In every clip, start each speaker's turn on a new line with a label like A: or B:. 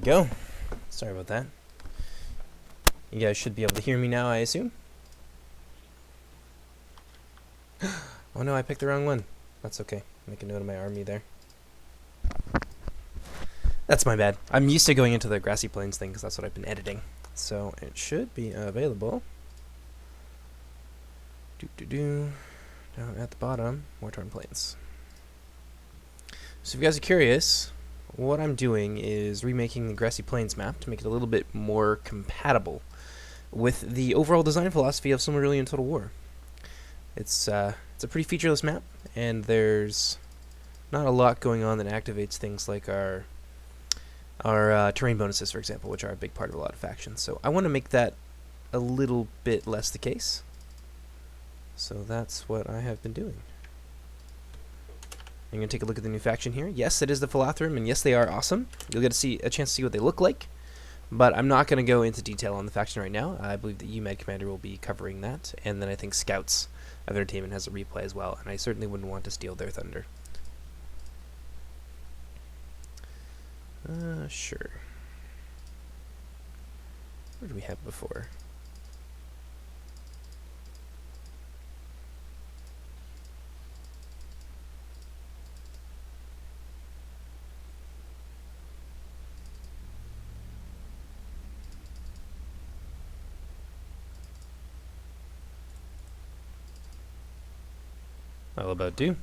A: Go. Sorry about that. You guys should be able to hear me now, I assume. Oh no, I picked the wrong one. That's okay. Make a note of my army there. That's my bad. I'm used to going into the grassy plains thing because that's what I've been editing. So it should be available. Down at the bottom, war-torn plains. So if you guys are curious, what I'm doing is remaking the grassy plains map to make it a little bit more compatible with the overall design philosophy of Silmarillion Total War. It's a pretty featureless map, and there's not a lot going on that activates things like our terrain bonuses, for example, which are a big part of a lot of factions. So I want to make that a little bit less the case. So that's what I have been doing. I'm going to take a look at the new faction here. Yes, it is the Philothrum, and yes, they are awesome. You'll get to see a chance to see what they look like. But I'm not going to go into detail on the faction right now. I believe the UMed Commander will be covering that. And then I think Scouts of Entertainment has a replay as well. And I certainly wouldn't want to steal their thunder. Sure. What did we have before? All about do.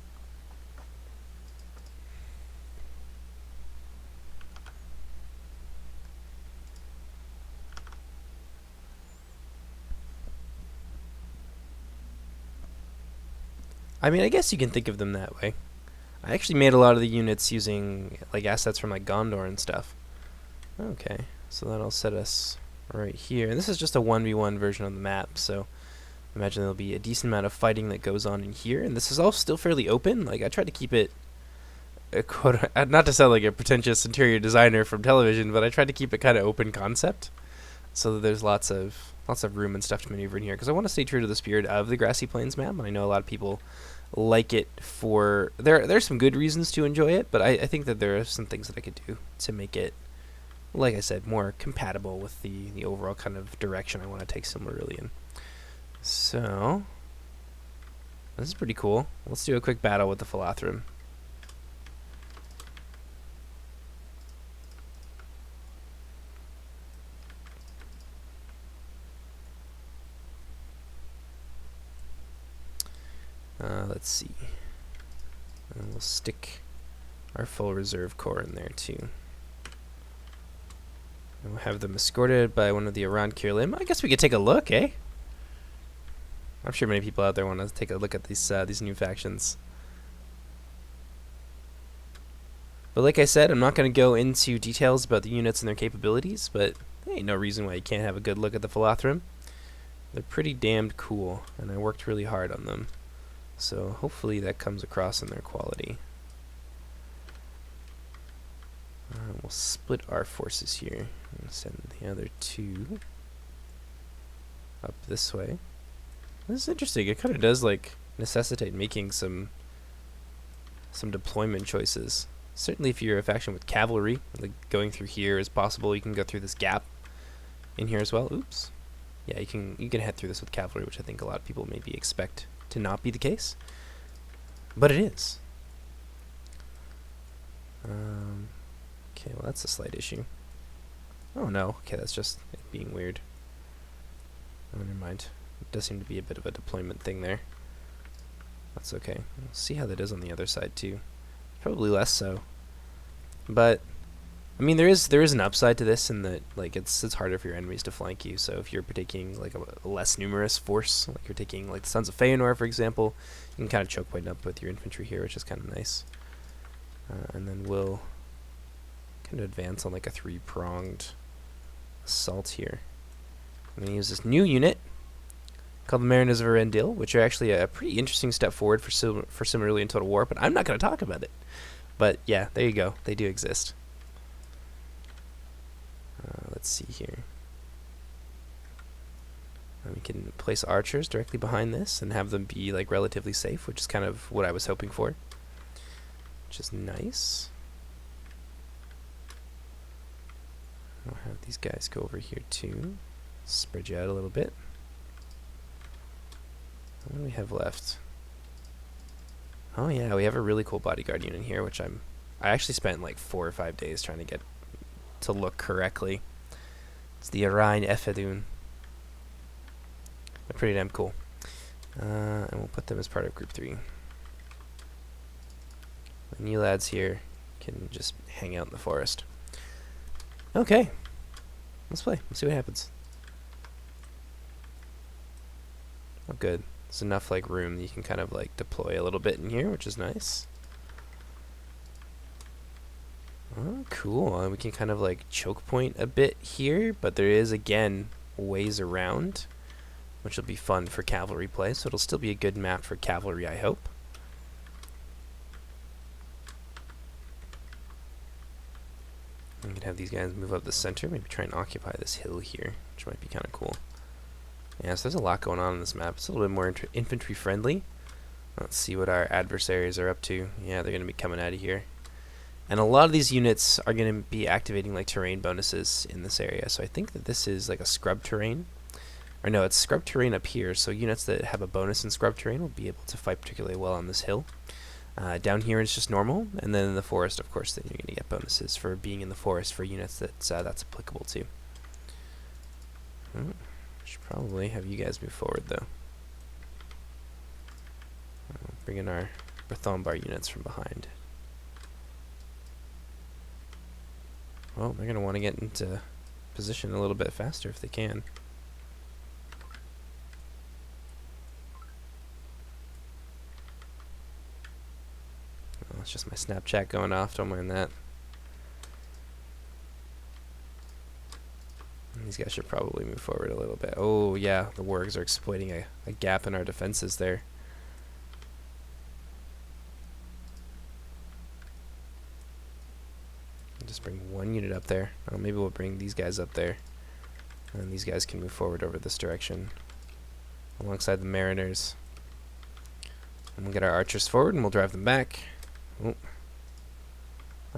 A: I mean, I guess you can think of them that way. I actually made a lot of the units using like assets from like Gondor and stuff. Okay, so that'll set us right here. And this is just a 1v1 version of the map, so imagine there'll be a decent amount of fighting that goes on in here. And this is all still fairly open. Like, I tried to keep it not to sound like a pretentious interior designer from television, but I tried to keep it kind of open concept, so that there's lots of room and stuff to maneuver in here. Because I want to stay true to the spirit of the Grassy Plains map, and I know a lot of people like it for there's some good reasons to enjoy it, but I think that there are some things that I could do to make it, like I said, more compatible with the overall kind of direction I want to take Silmarillion. So this is pretty cool. Let's do a quick battle with the Philothrum. Let's see. And we'll stick our full reserve corps in there too. And we'll have them escorted by one of the Aran Kirlim. I guess we could take a look, eh? I'm sure many people out there want to take a look at these new factions. But like I said, I'm not going to go into details about the units and their capabilities, but there ain't no reason why you can't have a good look at the Philothrum. They're pretty damned cool, and I worked really hard on them. So hopefully that comes across in their quality. We'll split our forces here and send the other two up this way. This is interesting. It kind of does like necessitate making some deployment choices. Certainly if you're a faction with cavalry, like going through here is possible. You can go through this gap in here as well. Oops. Yeah, you can head through this with cavalry, which I think a lot of people maybe expect to not be the case, but it is. Okay, well that's a slight issue. Oh no, okay, that's just it being weird. Oh, never mind. It does seem to be a bit of a deployment thing there. That's okay. We'll see how that is on the other side too. Probably less so, but I mean there is an upside to this in that like it's harder for your enemies to flank you. So if you're taking like a less numerous force, like you're taking like the Sons of Feanor for example, you can kind of choke point up with your infantry here, which is kind of nice. And then we'll kind of advance on like a 3-pronged assault here. I'm going to use this new unit called the Mariners of Arendil, which are actually a pretty interesting step forward for Silmarillion Total War, but I'm not going to talk about it. But yeah, there you go. They do exist. Let's see here. We can place archers directly behind this and have them be like relatively safe, which is kind of what I was hoping for, which is nice. these guys go over here too. Spread you out a little bit. What do we have left? Oh yeah, we have a really cool bodyguard unit here, which I actually spent like 4 or 5 days trying to get to look correctly. It's the Arain Efedun. They're pretty damn cool. And we'll put them as part of Group 3. And you lads here can just hang out in the forest. Okay. Let's play. Let's see what happens. Oh, good. There's enough like room that you can kind of like deploy a little bit in here, which is nice. Oh, cool. We can kind of like choke point a bit here, but there is again ways around, which will be fun for cavalry play. So it'll still be a good map for cavalry, I hope. I'm gonna have these guys move up the center, maybe try and occupy this hill here, which might be kind of cool. Yeah, so there's a lot going on in this map. It's a little bit more infantry friendly. Let's see what our adversaries are up to. Yeah, they're gonna be coming out of here. And a lot of these units are going to be activating like terrain bonuses in this area. So I think that this is like a scrub terrain. Or no, it's scrub terrain up here. So units that have a bonus in scrub terrain will be able to fight particularly well on this hill. Down here it's just normal. And then in the forest, of course, then you're going to get bonuses for being in the forest for units that's applicable to. Should probably have you guys move forward though. Bring in our Berthombar units from behind. Well, they're going to want to get into position a little bit faster if they can. Oh, it's just my Snapchat going off, don't mind that. And these guys should probably move forward a little bit. Oh yeah, the wargs are exploiting a gap in our defenses there. Just bring one unit up there. Oh, maybe we'll bring these guys up there. And these guys can move forward over this direction alongside the mariners. And we'll get our archers forward and we'll drive them back. Oh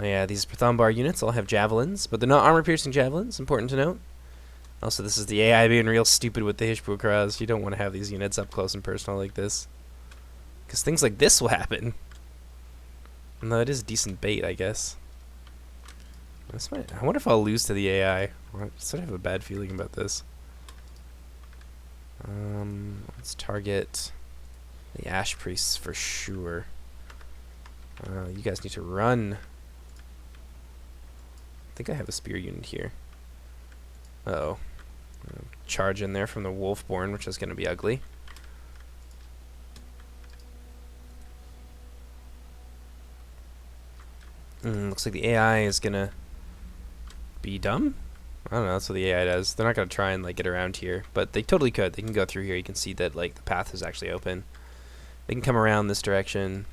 A: yeah, these Berthombar units all have javelins, but they're not armor-piercing javelins, important to note. Also, this is the AI being real stupid with the Hishbukras. You don't want to have these units up close and personal like this, because things like this will happen. No, it is decent bait, I guess. I wonder if I'll lose to the AI. I sort of have a bad feeling about this. Let's target the Ash Priests for sure. You guys need to run. I think I have a spear unit here. Uh-oh. Charge in there from the Wolfborn, which is going to be ugly. Looks like the AI is going to be dumb? I don't know, that's what the AI does. They're not going to try and like get around here, but they totally could. They can go through here. You can see that like the path is actually open. They can come around this direction.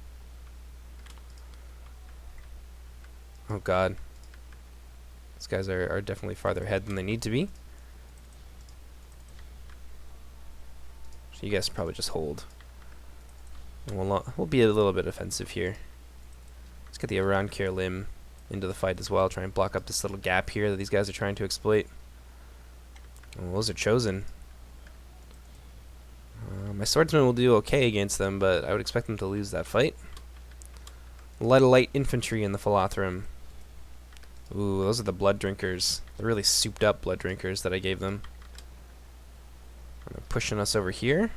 A: Oh god. These guys are definitely farther ahead than they need to be. So you guys probably just hold. And we'll be a little bit offensive here. Let's get the Arankir limb into the fight as well. Try and block up this little gap here that these guys are trying to exploit. Oh, those are chosen. My swordsman will do okay against them, but I would expect them to lose that fight. Light infantry in the Philothrum. Ooh, those are the blood drinkers. The really souped up blood drinkers that I gave them. They're pushing us over here.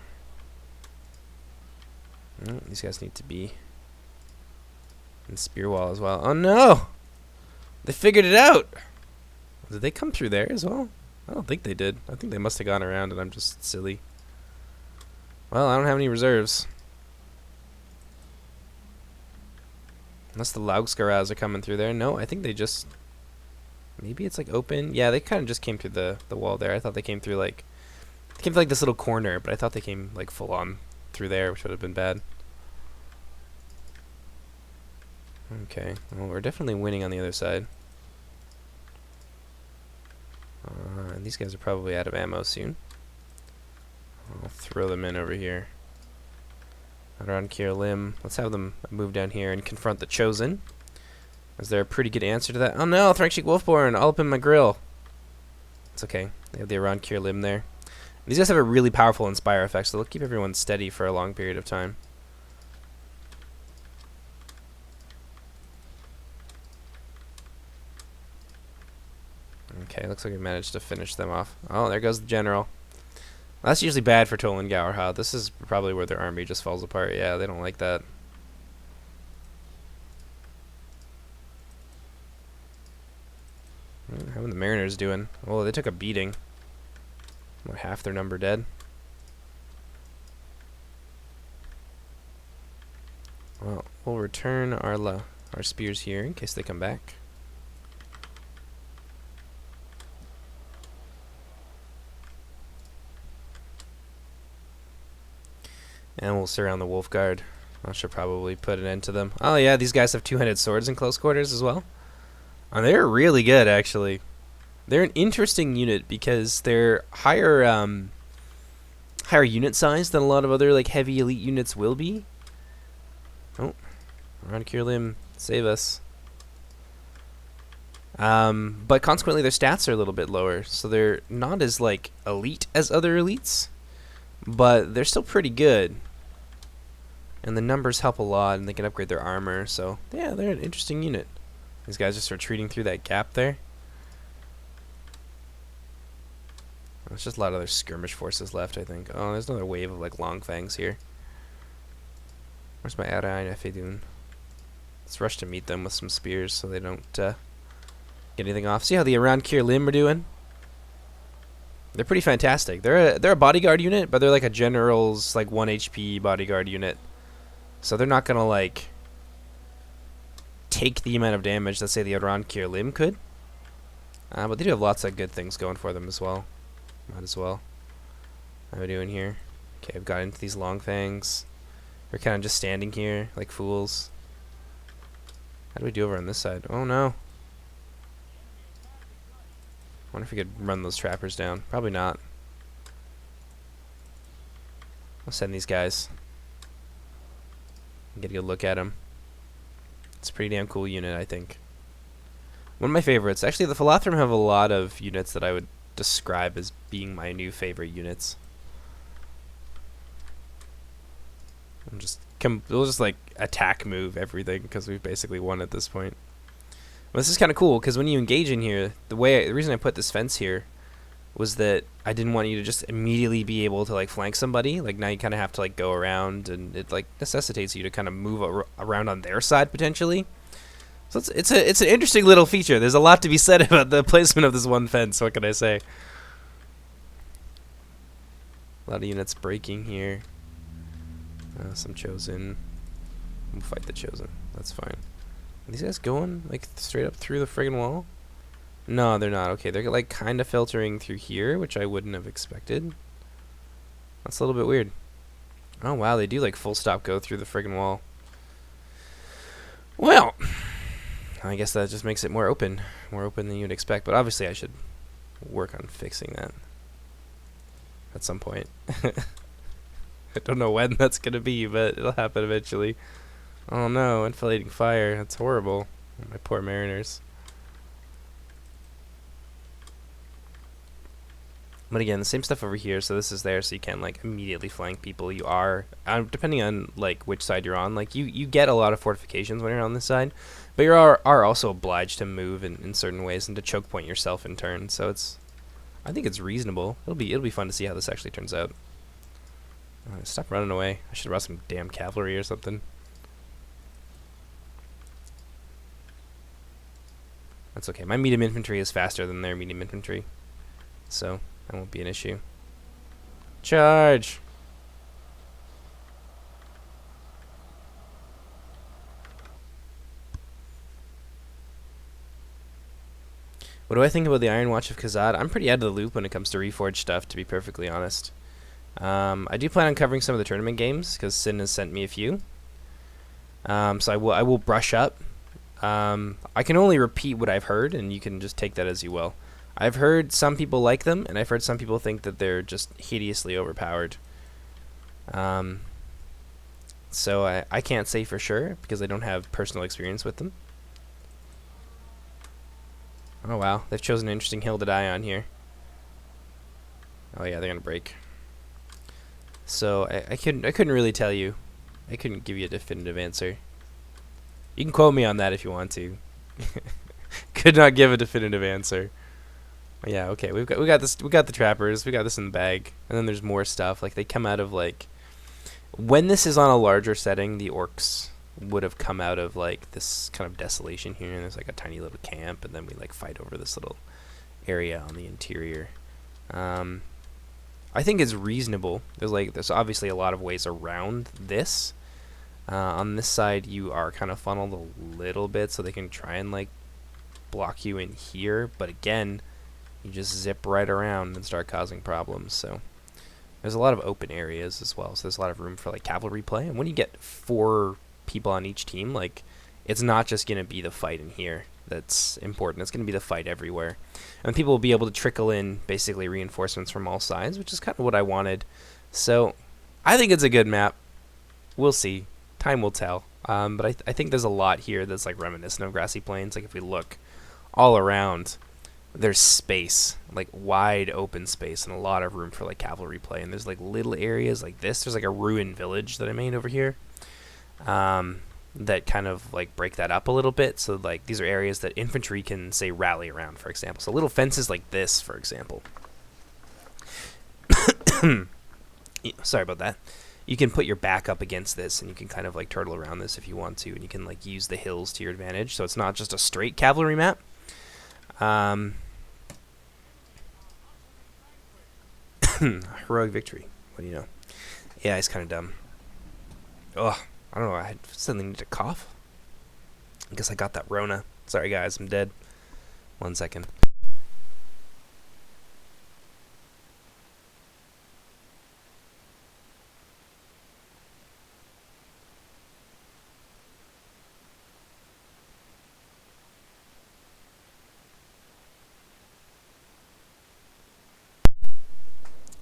A: These guys need to be in spear wall as well. Oh no! They figured it out! Did they come through there as well? I don't think they did. I think they must have gone around and I'm just silly. Well, I don't have any reserves. Unless the Laugskaras are coming through there. No, I think they just... Maybe it's like open. Yeah, they kind of just came through the wall there. I thought they came through like... They came through like this little corner, but I thought they came like full on through there, which would have been bad. Okay, well, we're definitely winning on the other side. And these guys are probably out of ammo soon. I'll throw them in over here. Arankir limb. Let's have them move down here and confront the Chosen. Is there a pretty good answer to that? Oh no, Thrankshik Wolfborn, all up in my grill. That's okay. They have the around cure limb there. These guys have a really powerful inspire effect, so they'll keep everyone steady for a long period of time. Okay, looks like we managed to finish them off. Oh, there goes the general. That's usually bad for Toland Gowerha. This is probably where their army just falls apart. Yeah, they don't like that. How are the Mariners doing? Oh, they took a beating. About half their number dead. Well, we'll return our spears here in case they come back. And we'll surround the Wolf Guard. I should probably put an end to them. Oh yeah, these guys have two-handed swords in close quarters as well. Oh, they're really good, actually. They're an interesting unit because they're higher unit size than a lot of other like heavy elite units will be. Oh, around cure limb, save us. But consequently, their stats are a little bit lower, so they're not as like elite as other elites, but they're still pretty good. And the numbers help a lot, and they can upgrade their armor. So yeah, they're an interesting unit. These guys just retreating through that gap there. There's just a lot of other skirmish forces left, I think. Oh, there's another wave of like long fangs here. Where's my Arain Efedun? Let's rush to meet them with some spears so they don't get anything off. See how the around cure limb are doing? They're pretty fantastic. They're a bodyguard unit, but they're like a general's like 1 HP bodyguard unit. So they're not gonna like take the amount of damage that say the around cure limb could. But they do have lots of good things going for them as well. Might as well. How are we doing here? Okay, I've got into these long fangs. We're kind of just standing here like fools. How do we do over on this side? Oh no. I wonder if we could run those trappers down. Probably not. I'll send these guys. Get a good look at them. It's a pretty damn cool unit, I think. One of my favorites. Actually, the Philothrum have a lot of units that I would describe as being my new favorite units. We'll just like attack move everything because we've basically won at this point. Well, this is kind of cool because when you engage in here, the reason I put this fence here was that I didn't want you to just immediately be able to like flank somebody. Like now you kind of have to like go around, and it like necessitates you to kind of move around on their side potentially. So it's an interesting little feature. There's a lot to be said about the placement of this one fence. What can I say? A lot of units breaking here. Some chosen. We'll fight the chosen. That's fine. Are these guys going like straight up through the friggin' wall? No, they're not. Okay, they're like kind of filtering through here, which I wouldn't have expected. That's a little bit weird. Oh wow, they do like full stop go through the friggin' wall. Well, I guess that just makes it more open than you'd expect. But obviously, I should work on fixing that at some point. I don't know when that's gonna be, but it'll happen eventually. Oh no, enfilading fire. That's horrible. My poor mariners. But again, the same stuff over here. So this is there, so you can't like immediately flank people. You are, depending on like which side you're on. Like you get a lot of fortifications when you're on this side, but you are also obliged to move in certain ways and to choke point yourself in turn. So I think it's reasonable. It'll be fun to see how this actually turns out. Stop running away. I should have brought some damn cavalry or something. That's okay. My medium infantry is faster than their medium infantry, so that won't be an issue. Charge! What do I think about the Iron Watch of Khazad? I'm pretty out of the loop when it comes to Reforged stuff, to be perfectly honest. I do plan on covering some of the tournament games because Sin has sent me a few. So I will brush up. I can only repeat what I've heard, and you can just take that as you will. I've heard some people like them, and I've heard some people think that they're just hideously overpowered. So I can't say for sure because I don't have personal experience with them. Oh wow, they've chosen an interesting hill to die on here. Oh yeah, they're gonna break. So I couldn't really tell you. I couldn't give you a definitive answer. You can quote me on that if you want to. Could not give a definitive answer. Yeah, okay. We got this. We got the trappers. We got this in the bag. And then there's more stuff. Like they come out of like when this is on a larger setting, the orcs would have come out of like this kind of desolation here, and there's like a tiny little camp, and then we like fight over this little area on the interior. I think it's reasonable. There's obviously a lot of ways around this. On this side, you are kind of funneled a little bit, so they can try and like block you in here. But again, you just zip right around and start causing problems. So there's a lot of open areas as well. So there's a lot of room for like cavalry play. And when you get 4 people on each team, like it's not just gonna be the fight in here that's important. It's gonna be the fight everywhere, and people will be able to trickle in basically reinforcements from all sides, which is kind of what I wanted. So I think it's a good map. We'll see. Time will tell. But I think there's a lot here that's like reminiscent of Grassy Plains. Like if we look all around, there's space, like wide open space, and a lot of room for like cavalry play. And there's like little areas like this. There's like a ruined village that I made over here. That kind of like break that up a little bit. So like these are areas that infantry can say rally around, for example. So little fences like this, for example. Sorry about that. You can put your back up against this, and you can kind of like turtle around this if you want to, and you can like use the hills to your advantage. So it's not just a straight cavalry map. Heroic victory. What do you know? Yeah, it's kind of dumb. Ugh. I don't know, I suddenly need to cough. I guess I got that Rona. Sorry guys, I'm dead. 1 second.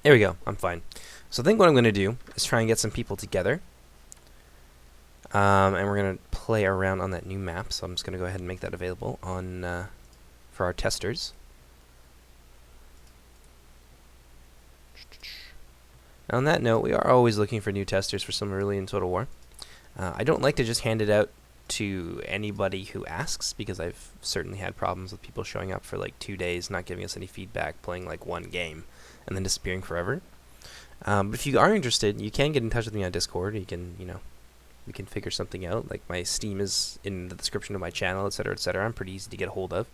A: There we go, I'm fine. So I think what I'm going to do is try and get some people together. And we're going to play around on that new map, so I'm just going to go ahead and make that available on for our testers. Now on that note, we are always looking for new testers for Silmarillion Total War. I don't like to just hand it out to anybody who asks, because I've certainly had problems with people showing up for like 2 days, not giving us any feedback, playing like 1 game, and then disappearing forever. But if you are interested, you can get in touch with me on Discord. You can, we can figure something out. Like my Steam is in the description of my channel, etc., etc. I'm pretty easy to get a hold of.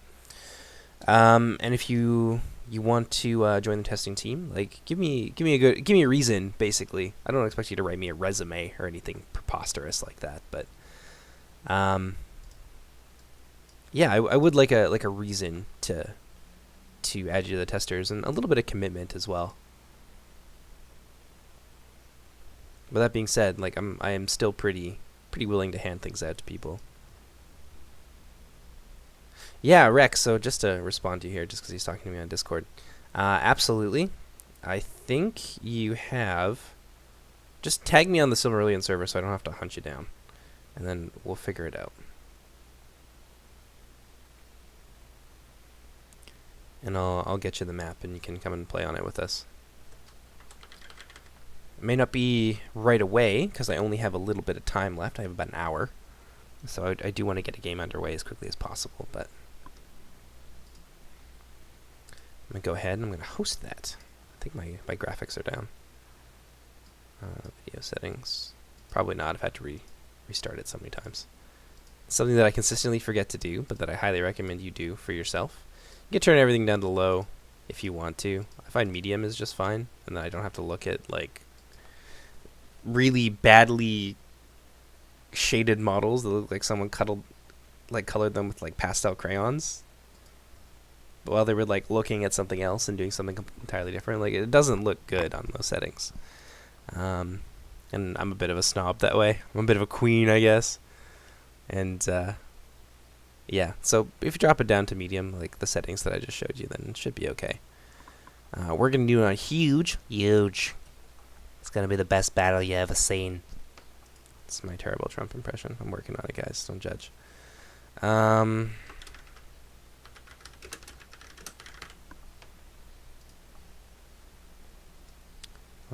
A: And if you want to join the testing team, like give me a reason. Basically, I don't expect you to write me a resume or anything preposterous like that. But yeah, I would like a reason to add you to the testers, and a little bit of commitment as well. With that being said, like I am still pretty willing to hand things out to people. Yeah, Rex. So just to respond to you here, just because he's talking to me on Discord, absolutely. I think you have. Just tag me on the Silmarillion server, so I don't have to hunt you down, and then we'll figure it out. And I'll get you the map, and you can come and play on it with us. It may not be right away, because I only have a little bit of time left. I have about an hour. So I do want to get a game underway as quickly as possible, but I'm going to go ahead and I'm going to host that. I think my graphics are down. Video settings. Probably not. I've had to restart it so many times. It's something that I consistently forget to do, but that I highly recommend you do for yourself. You can turn everything down to low if you want to. I find medium is just fine, and then I don't have to look at like really badly shaded models that look like someone colored them with like pastel crayons, but while they were like looking at something else and doing something entirely different. Like it doesn't look good on those settings. And I'm a bit of a snob that way. I'm a bit of a queen, I guess. And yeah, so if you drop it down to medium, like the settings that I just showed you, then it should be okay. We're gonna do a huge. It's gonna be the best battle you ever seen. It's my terrible Trump impression. I'm working on it, guys. Don't judge.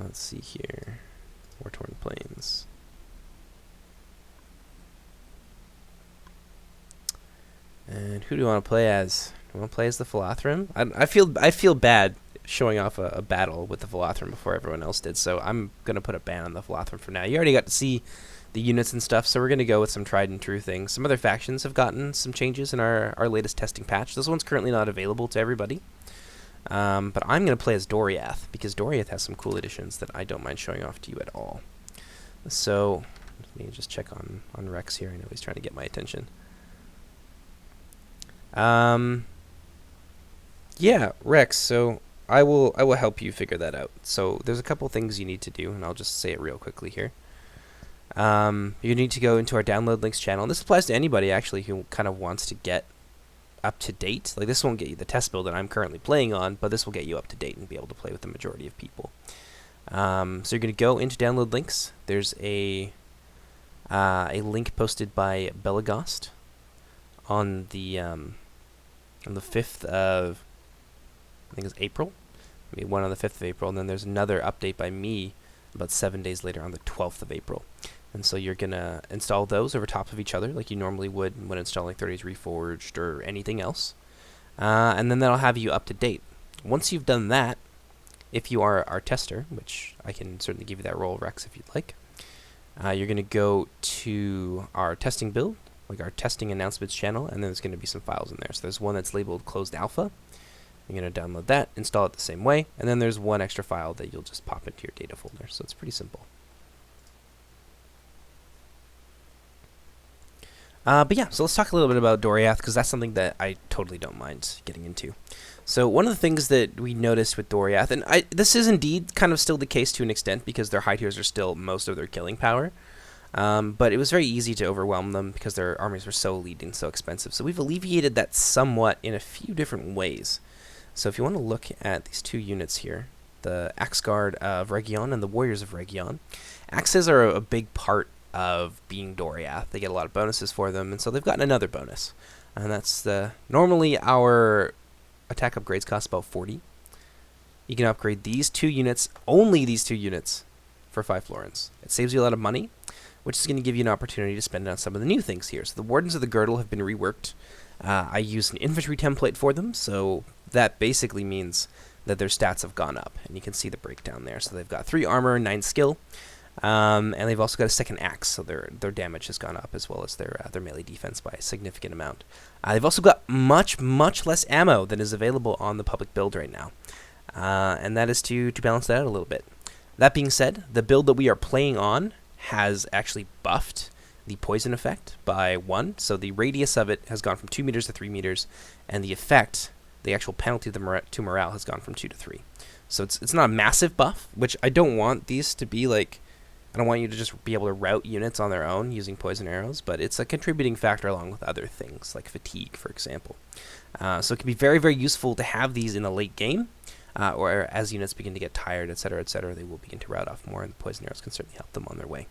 A: Let's see here. War-torn plains. And who do you want to play as? Do you want to play as the Philothrim? I feel bad showing off a battle with the Philothrim before everyone else did, so I'm going to put a ban on the Philothrim for now. You already got to see the units and stuff, so we're going to go with some tried and true things. Some other factions have gotten some changes in our latest testing patch. This one's currently not available to everybody. But I'm going to play as Doriath, because Doriath has some cool additions that I don't mind showing off to you at all. So, let me just check on Rex here. I know he's trying to get my attention. Yeah, Rex, so I will help you figure that out. So there's a couple things you need to do, and I'll just say it real quickly here. You need to go into our download links channel. And this applies to anybody, actually, who kind of wants to get up to date. Like, this won't get you the test build that I'm currently playing on, but this will get you up to date and be able to play with the majority of people. So you're going to go into download links. There's a link posted by Belagost on the 5th of, I think it's April. Maybe one on the 5th of April, and then there's another update by me about 7 days later on the 12th of April. And so you're going to install those over top of each other like you normally would when installing 30 Days Reforged or anything else. And then that'll have you up to date. Once you've done that, if you are our tester, which I can certainly give you that role, Rex, if you'd like, you're going to go to our testing build, like our testing announcements channel, and then there's going to be some files in there. So there's one that's labeled closed alpha. You're going to download that, install it the same way, and then there's one extra file that you'll just pop into your data folder. So it's pretty simple. But yeah, so let's talk a little bit about Doriath, because that's something that I totally don't mind getting into. So one of the things that we noticed with Doriath, and this is indeed kind of still the case to an extent, because their high tiers are still most of their killing power, but it was very easy to overwhelm them because their armies were so elite and so expensive. So we've alleviated that somewhat in a few different ways. So if you want to look at these two units here, the Axe Guard of Region and the Warriors of Region, axes are a big part of being Doriath. They get a lot of bonuses for them, and so they've gotten another bonus. And that's normally our attack upgrades cost about 40. You can upgrade these two units, only these two units, for 5 florins. It saves you a lot of money, which is going to give you an opportunity to spend it on some of the new things here. So the Wardens of the Girdle have been reworked. I used an infantry template for them, so that basically means that their stats have gone up, and you can see the breakdown there. So they've got 3 armor, 9 skill, and they've also got a second axe, so their damage has gone up, as well as their melee defense by a significant amount. They've also got much less ammo than is available on the public build right now, and that is to balance that out a little bit. That being said, the build that we are playing on has actually buffed the poison effect by 1, so the radius of it has gone from 2 meters to 3 meters, and the effect, the actual penalty to morale, has gone from 2 to 3. So it's not a massive buff, which I don't want these to be like. I don't want you to just be able to route units on their own using poison arrows, but it's a contributing factor along with other things, like fatigue, for example. So it can be very useful to have these in the late game, or as units begin to get tired, etc., they will begin to route off more, and the poison arrows can certainly help them on their way.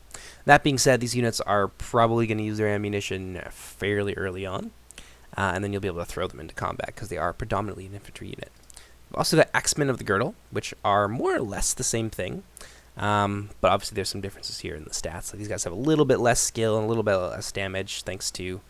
A: That being said, these units are probably going to use their ammunition fairly early on, and then you'll be able to throw them into combat, because they are predominantly an infantry unit. We've also got Axemen of the Girdle, which are more or less the same thing. But obviously there's some differences here in the stats. So these guys have a little bit less skill and a little bit less damage thanks to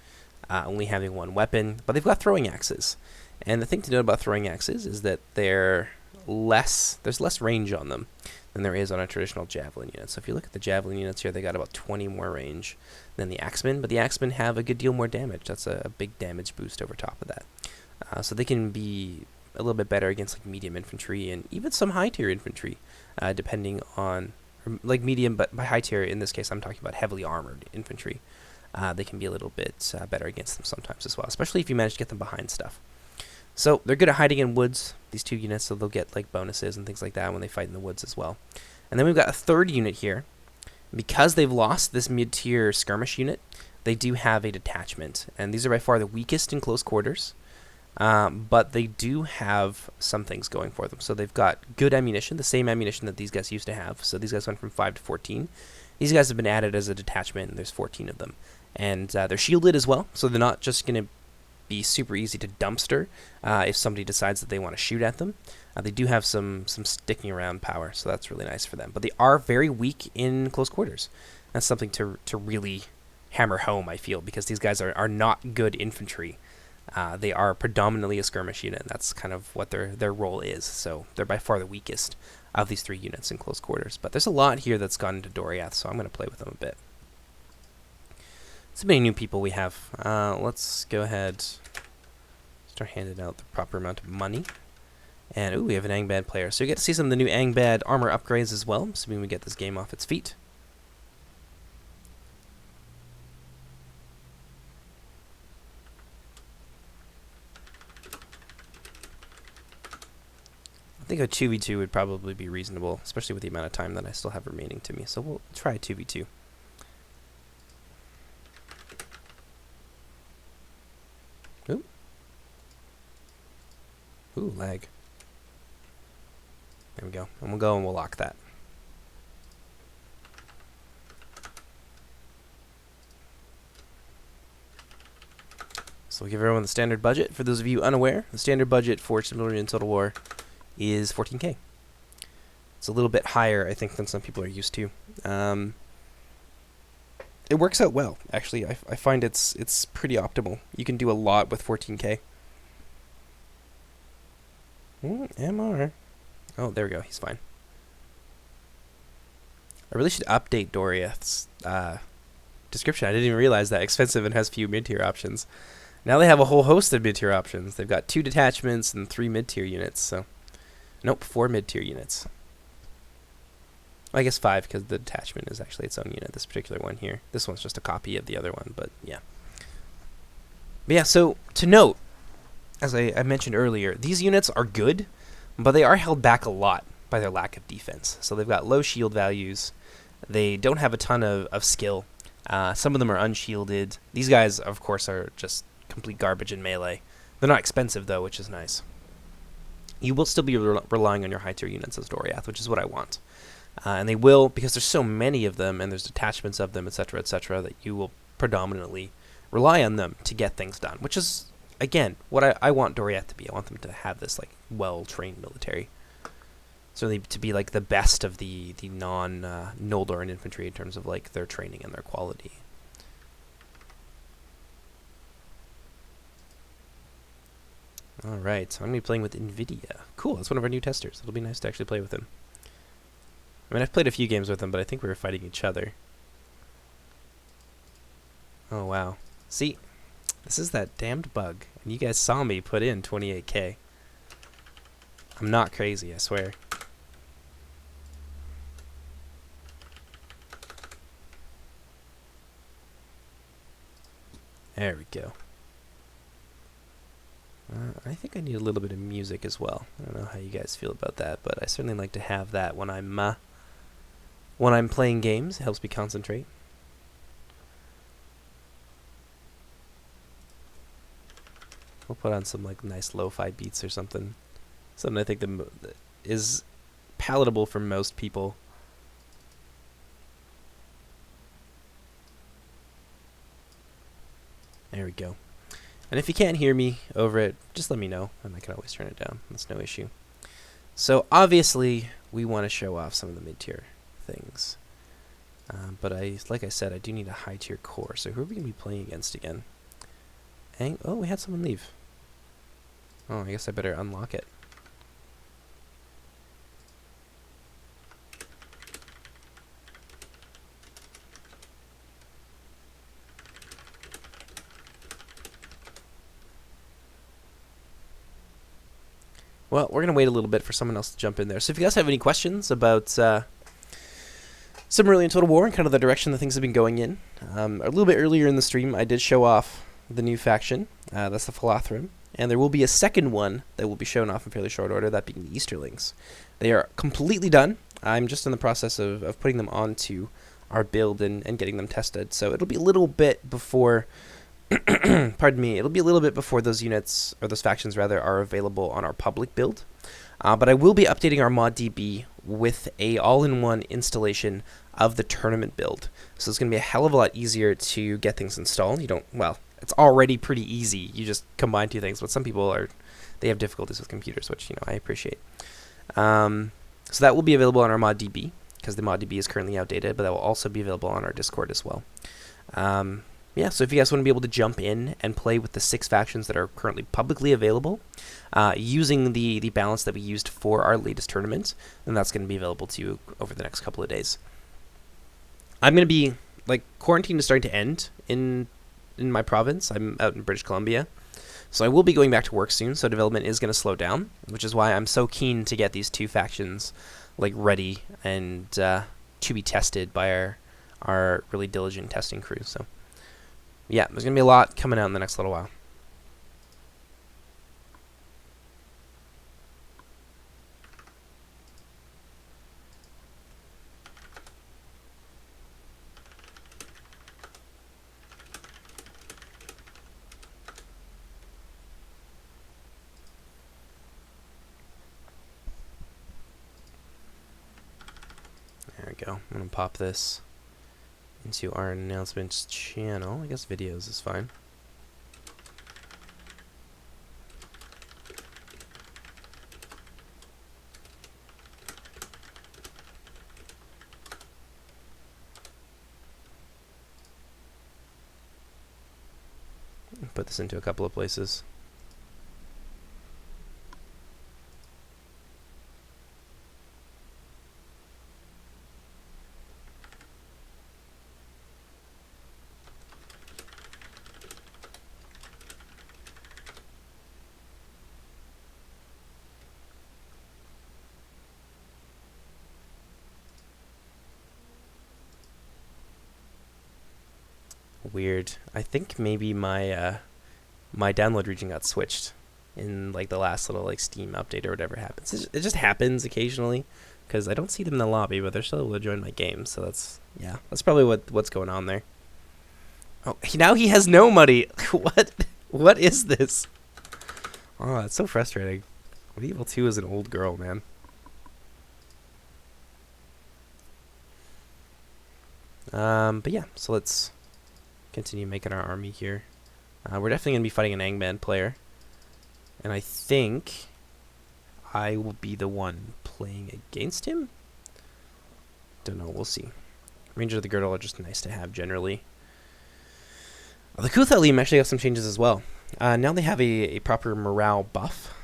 A: only having 1 weapon, but they've got throwing axes. And the thing to note about throwing axes is that there's less range on them than there is on a traditional javelin unit. So if you look at the javelin units here, they got about 20 more range than the axemen, but the axemen have a good deal more damage. That's a big damage boost over top of that. So they can be a little bit better against like medium infantry and even some high tier infantry, depending on, like medium, but by high tier in this case I'm talking about heavily armored infantry. They can be a little bit better against them sometimes as well, especially if you manage to get them behind stuff. So they're good at hiding in woods, these two units, so they'll get like bonuses and things like that when they fight in the woods as well. And then we've got a third unit here. Because they've lost this mid-tier skirmish unit, they do have a detachment, and these are by far the weakest in close quarters. But they do have some things going for them. So they've got good ammunition, the same ammunition that these guys used to have. So these guys went from 5 to 14. These guys have been added as a detachment, and there's 14 of them. And they're shielded as well, so they're not just going to be super easy to dumpster if somebody decides that they want to shoot at them. They do have some sticking around power, so that's really nice for them. But they are very weak in close quarters. That's something to really hammer home, I feel, because these guys are not good infantry. They are predominantly a skirmish unit, and that's kind of what their role is. So they're by far the weakest of these 3 units in close quarters. But there's a lot here that's gone into Doriath, so I'm going to play with them a bit. So many new people we have. Let's go ahead, start handing out the proper amount of money. And, ooh, we have an Angband player. So you get to see some of the new Angband armor upgrades as well, assuming we get this game off its feet. I think a 2v2 would probably be reasonable, especially with the amount of time that I still have remaining to me. So we'll try 2v2. Ooh. Ooh, lag. There we go. And we'll go and we'll lock that. So we'll give everyone the standard budget. For those of you unaware, the standard budget for Silmarillion Total War is 14k. It's a little bit higher, I think, than some people are used to. It works out well, actually. I find it's pretty optimal. You can do a lot with 14k. MR. Oh, there we go. He's fine. I really should update Doriath's description. I didn't even realize that. Expensive and has few mid-tier options. Now they have a whole host of mid-tier options. They've got 2 detachments and 3 mid-tier units. So, nope, 4 mid-tier units. Well, I guess 5 because the detachment is actually its own unit. This particular one here. This one's just a copy of the other one, but yeah. But yeah, so to note, as I mentioned earlier, these units are good, but they are held back a lot by their lack of defense. So they've got low shield values. They don't have a ton of skill. Some of them are unshielded. These guys, of course, are just complete garbage in melee. They're not expensive, though, which is nice. You will still be relying on your high-tier units as Doriath, which is what I want. And they will, because there's so many of them, and there's detachments of them, etc., that you will predominantly rely on them to get things done, which is, again, what I want Doriath to be. I want them to have this, like, well-trained military. Certainly to be, like, the best of the non-Noldoran infantry in terms of, like, their training and their quality. Alright, so I'm going to be playing with NVIDIA. Cool, that's one of our new testers. It'll be nice to actually play with him. I mean, I've played a few games with him, but I think we were fighting each other. Oh, wow. See, this is that damned bug. And you guys saw me put in 28k. I'm not crazy, I swear. There we go. I think I need a little bit of music as well. I don't know how you guys feel about that, but I certainly like to have that when I'm playing games. It helps me concentrate. We'll put on some like nice lo-fi beats or something. Something I think is palatable for most people. There we go. And if you can't hear me over it, just let me know, and I can always turn it down. That's no issue. So obviously, we want to show off some of the mid-tier things. But like I said, I do need a high-tier core. So who are we going to be playing against again? Oh, we had someone leave. Oh, I guess I better unlock it. Well, we're going to wait a little bit for someone else to jump in there. So if you guys have any questions about Silmarillion Total War and kind of the direction that things have been going in, a little bit earlier in the stream, I did show off the new faction. That's the Philothrim. And there will be a second one that will be shown off in fairly short order, that being the Easterlings. They are completely done. I'm just in the process of putting them onto our build and getting them tested. So it'll be a little bit before... pardon me, it'll be a little bit before those units, or those factions rather, are available on our public build. But I will be updating our ModDB with a all-in-one installation of the tournament build. So it's going to be a hell of a lot easier to get things installed. You don't, well, it's already pretty easy. You just combine two things. But some people they have difficulties with computers, which I appreciate. So that will be available on our ModDB because the ModDB is currently outdated, but that will also be available on our Discord as well. Yeah, so if you guys want to be able to jump in and play with the 6 factions that are currently publicly available, using the balance that we used for our latest tournament, then that's going to be available to you over the next couple of days. I'm going to be, quarantine is starting to end in my province. I'm out in British Columbia. So I will be going back to work soon, so development is going to slow down, which is why I'm so keen to get these 2 factions ready and to be tested by our really diligent testing crew. So yeah, there's going to be a lot coming out in the next little while. There we go. I'm going to pop this into our announcements channel. I guess videos is fine. Put this into a couple of places. Weird. I think maybe my my download region got switched in the last little Steam update or whatever happens. It just happens occasionally because I don't see them in the lobby, but they're still able to join my game. So that's probably what's going on there. Oh, now he has no money. What is this? Oh, that's so frustrating. Medieval 2 is an old girl, man. But yeah, so let's continue making our army here. We're definitely going to be fighting an Angman player. And I think I will be the one playing against him? Don't know, we'll see. Rangers of the Girdle are just nice to have generally. The Kuthalim actually got some changes as well. Now they have a proper morale buff.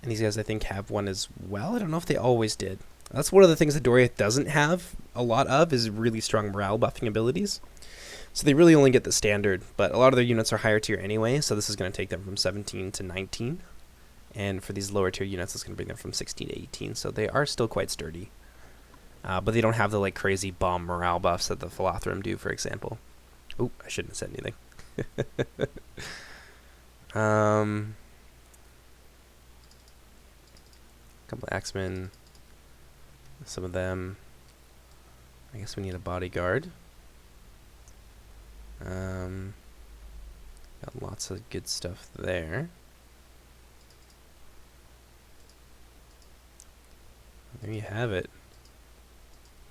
A: And these guys, I think, have one as well. I don't know if they always did. That's one of the things that Doriath doesn't have a lot of, is really strong morale buffing abilities. So they really only get the standard, but a lot of their units are higher tier anyway, so this is going to take them from 17 to 19. And for these lower tier units, it's going to bring them from 16 to 18, so they are still quite sturdy. But they don't have the crazy bomb morale buffs that the Philothrum do, for example. Oh, I shouldn't have said anything. A couple of axemen. Some of them. I guess we need a bodyguard. Got lots of good stuff there. There you have it.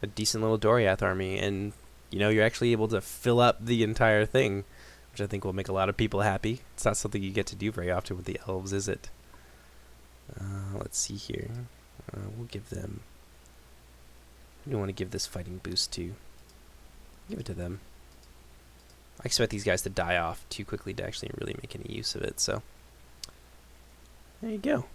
A: A decent little Doriath army, and you're actually able to fill up the entire thing, which I think will make a lot of people happy. It's not something you get to do very often with the elves, is it? Let's see here. We'll give them... Who do we want to give this fighting boost to? Give it to them. I expect these guys to die off too quickly to actually really make any use of it, so... There you go.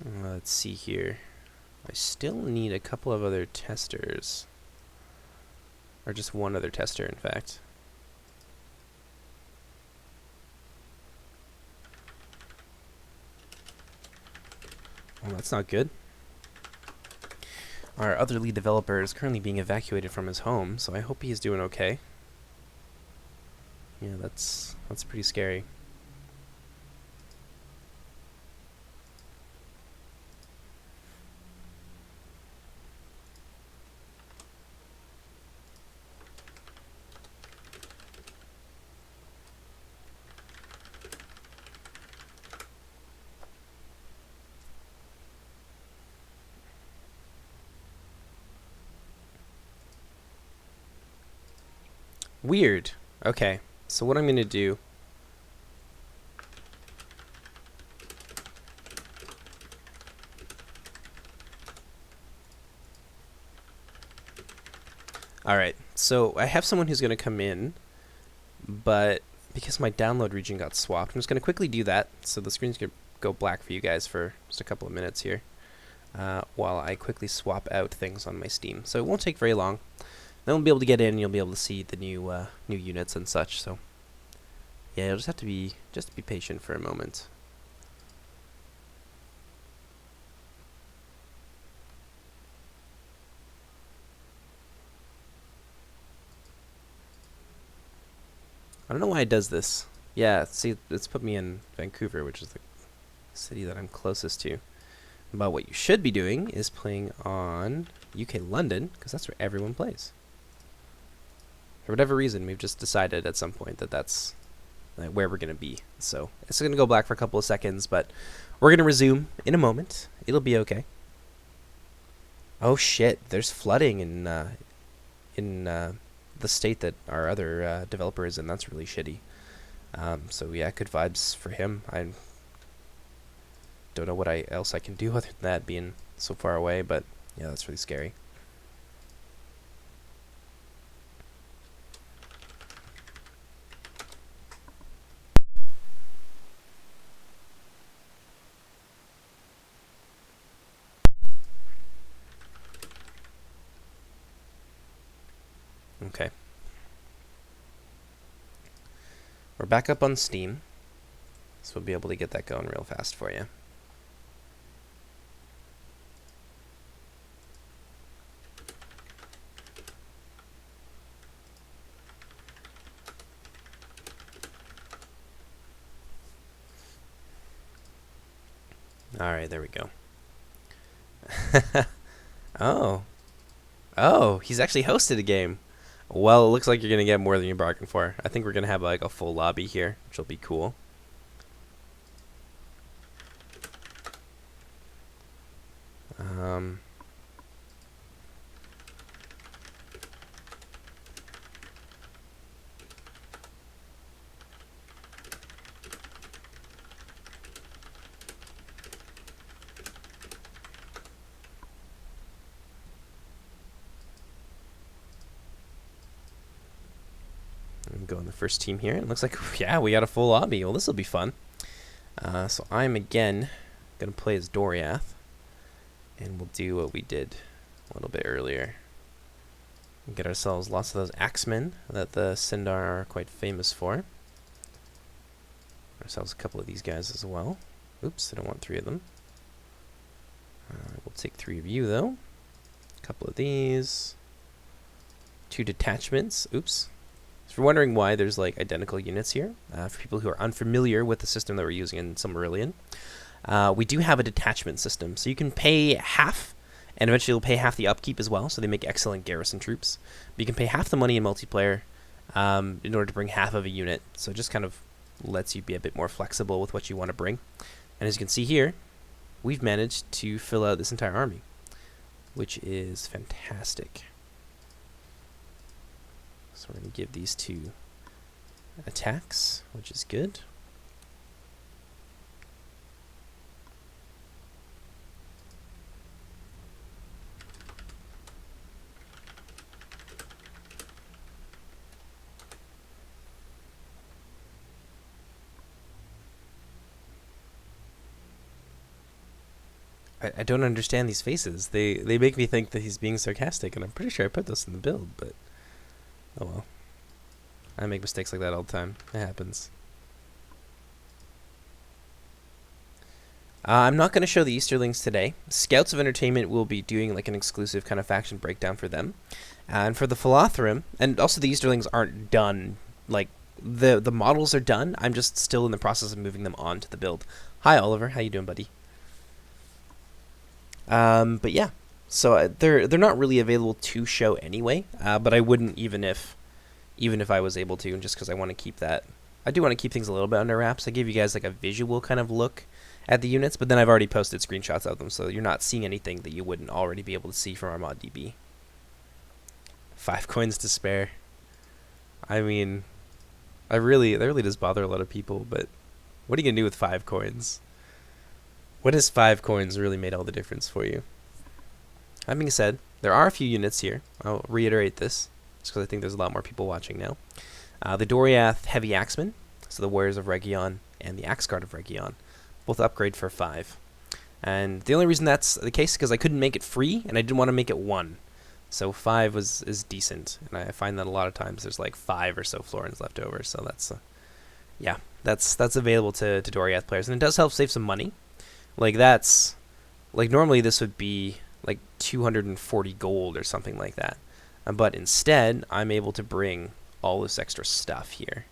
A: Let's see here. I still need a couple of other testers. Or just one other tester, in fact. Well, that's not good. Our other lead developer is currently being evacuated from his home, so I hope he's doing okay. Yeah, that's pretty scary. Weird. Okay, so what I'm going to do... Alright, so I have someone who's going to come in, but because my download region got swapped, I'm just going to quickly do that, so the screen's going to go black for you guys for just a couple of minutes here, while I quickly swap out things on my Steam. So it won't take very long. Then we'll be able to get in, and you'll be able to see the new units and such, so... Yeah, you'll just have to be patient for a moment. I don't know why it does this. Yeah, see, it's put me in Vancouver, which is the city that I'm closest to. But what you should be doing is playing on UK London, because that's where everyone plays. For whatever reason, we've just decided at some point that that's where we're going to be. So it's going to go black for a couple of seconds, but we're going to resume in a moment. It'll be okay. Oh shit, there's flooding in the state that our other developer is in. That's really shitty. So yeah, good vibes for him. I don't know what else I can do other than that, being so far away, but yeah, that's really scary. Okay. We're back up on Steam, so we'll be able to get that going real fast for you. Alright, there we go. Oh. Oh, he's actually hosted a game. Well, it looks like you're going to get more than you bargained for. I think we're going to have like a full lobby here, which will be cool. Go in the first team here. It looks like, yeah, we got a full lobby. Well, this will be fun. So I'm again going to play as Doriath, and we'll do what we did a little bit earlier. We'll get ourselves lots of those axemen that the Sindar are quite famous for. Ourselves a couple of these guys as well. Oops, I don't want 3 of them. We'll take 3 of you, though. A couple of these. 2 detachments. Oops. So if you're wondering why there's like identical units here, for people who are unfamiliar with the system that we're using in Silmarillion, we do have a detachment system. So you can pay half, and eventually you'll pay half the upkeep as well, so they make excellent garrison troops. But you can pay half the money in multiplayer in order to bring half of a unit. So it just kind of lets you be a bit more flexible with what you want to bring. And as you can see here, we've managed to fill out this entire army, which is fantastic. So we're going to give these 2 attacks, which is good. I don't understand these faces. They make me think that he's being sarcastic, and I'm pretty sure I put this in the build, but... Oh well. I make mistakes like that all the time. It happens. I'm not going to show the Easterlings today. Scouts of Entertainment will be doing like an exclusive kind of faction breakdown for them. And for the Philotherum, and also the Easterlings aren't done. Like, the models are done. I'm just still in the process of moving them on to the build. Hi, Oliver. How you doing, buddy? But yeah. So they're not really available to show anyway, but I wouldn't even if I was able to, just because I want to keep that. I do want to keep things a little bit under wraps. I give you guys like a visual kind of look at the units, but then I've already posted screenshots of them, so you're not seeing anything that you wouldn't already be able to see from our mod DB. 5 coins to spare. I mean, that really does bother a lot of people, but what are you going to do with 5 coins? What has 5 coins really made all the difference for you? That being said, there are a few units here. I'll reiterate this, just because I think there's a lot more people watching now. The Doriath Heavy Axemen, so the Warriors of Region, and the Axe Guard of Region, both upgrade for 5. And the only reason that's the case is because I couldn't make it free, and I didn't want to make it 1. So 5 is decent, and I find that a lot of times there's like 5 or so florins left over. So that's, yeah, that's available to Doriath players, and it does help save some money. Like normally this would be like 240 gold or something like that, but instead I'm able to bring all this extra stuff here,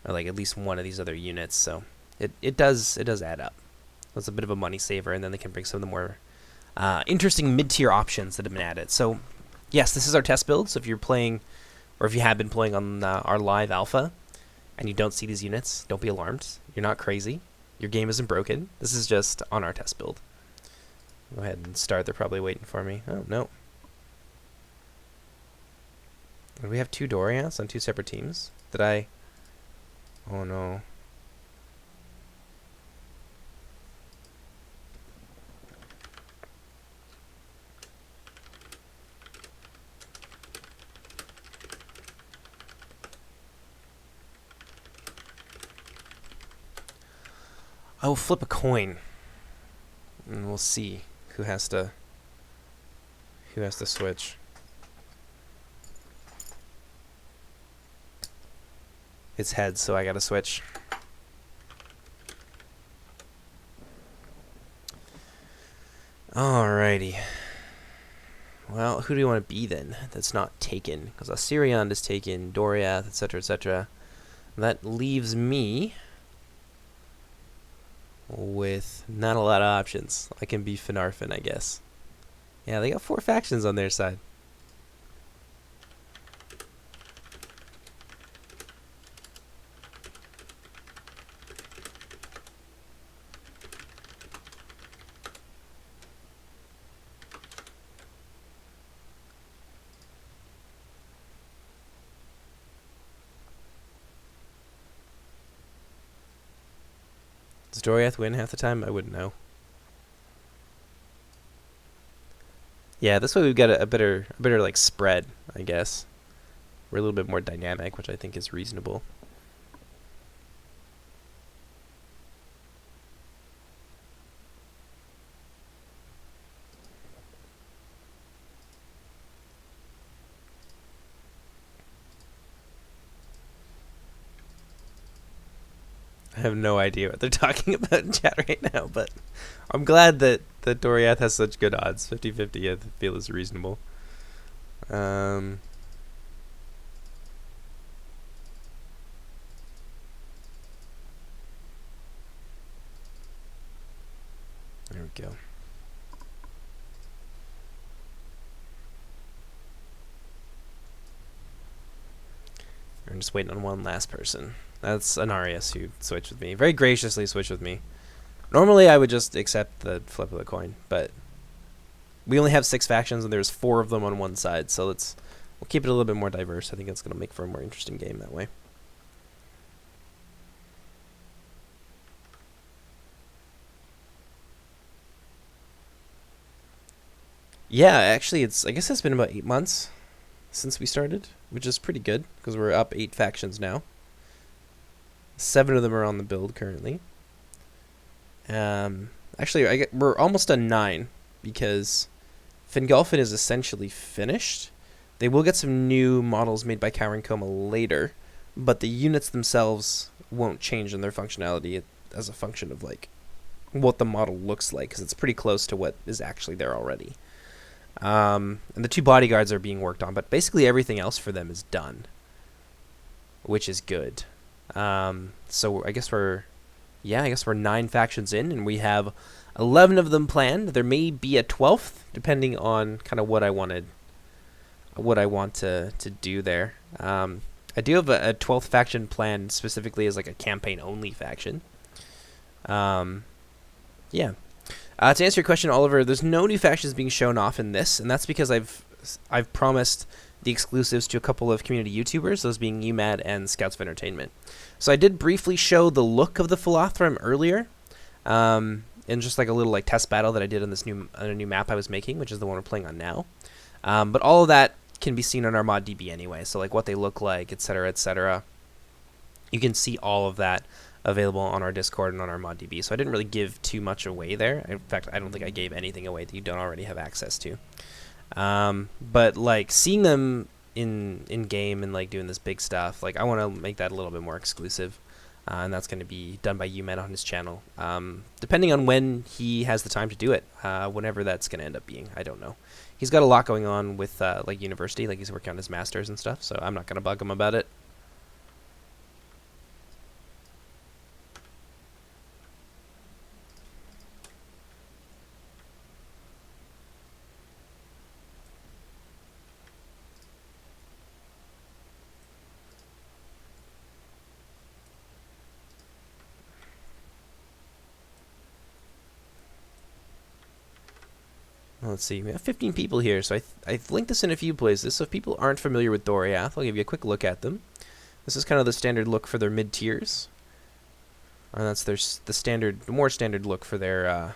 A: or like at least one of these other units. So it does add up. It's a bit of a money saver, and then they can bring some of the more interesting mid-tier options that have been added. So yes, this is our test build. So if you're playing, or if you have been playing on our live alpha, and you don't see these units, don't be alarmed. You're not crazy. Your game isn't broken. This is just on our test build. Go ahead and start. They're probably waiting for me. Oh, no. Do we have 2 Doriaths on 2 separate teams? Did I... Oh, no. I will flip a coin, and we'll see who has to switch. It's heads, so I gotta switch. Alrighty. Well, who do you want to be then? That's not taken, because Assyrion is taken, Doriath, etc., etc. That leaves me with not a lot of options. I can be Finarfin, I guess. Yeah, they got 4 factions on their side. Does Doriath win half the time? I wouldn't know. Yeah, this way we've got a better like spread, I guess. We're a little bit more dynamic, which I think is reasonable. I have no idea what they're talking about in chat right now, but I'm glad that Doriath has such good odds. 50-50 I feel is reasonable. There we go. I'm just waiting on one last person. That's Anarius who switched with me. Very graciously switched with me. Normally I would just accept the flip of the coin, but we only have 6 factions and there's 4 of them on one side, so we'll keep it a little bit more diverse. I think it's going to make for a more interesting game that way. Yeah, actually I guess it's been about 8 months since we started, which is pretty good because we're up 8 factions now. 7 of them are on the build currently. Actually, we're almost done 9 because Fingolfin is essentially finished. They will get some new models made by Cowering Coma later, but the units themselves won't change in their functionality as a function of like what the model looks like, because it's pretty close to what is actually there already. And the 2 bodyguards are being worked on, but basically everything else for them is done, which is good. So I guess we're 9 factions in, and we have 11 of them planned. There may be a 12th, depending on kind of what I want to do there. I do have a 12th faction planned specifically as like a campaign-only faction. Yeah. To answer your question, Oliver, there's no new factions being shown off in this, and that's because I've I've promised the exclusives to a couple of community YouTubers, those being UMAD and Scouts of Entertainment. So I did briefly show the look of the Philothrum earlier, in just like a little like test battle that I did on this new map I was making, which is the one we're playing on now. But all of that can be seen on our mod DB anyway, so like what they look like, etc., etc. You can see all of that available on our Discord and on our mod DB. So I didn't really give too much away there. In fact, I don't think I gave anything away that you don't already have access to. But like seeing them in game and like doing this big stuff, like I want to make that a little bit more exclusive. And that's going to be done by UMed on his channel, depending on when he has the time to do it. Whenever that's going to end up being, I don't know. He's got a lot going on with like university, like he's working on his masters and stuff. So I'm not going to bug him about it. Let's see, we have 15 people here, so I've linked this in a few places, so if people aren't familiar with Doriath, I'll give you a quick look at them. This is kind of the standard look for their mid-tiers. And that's the more standard look for their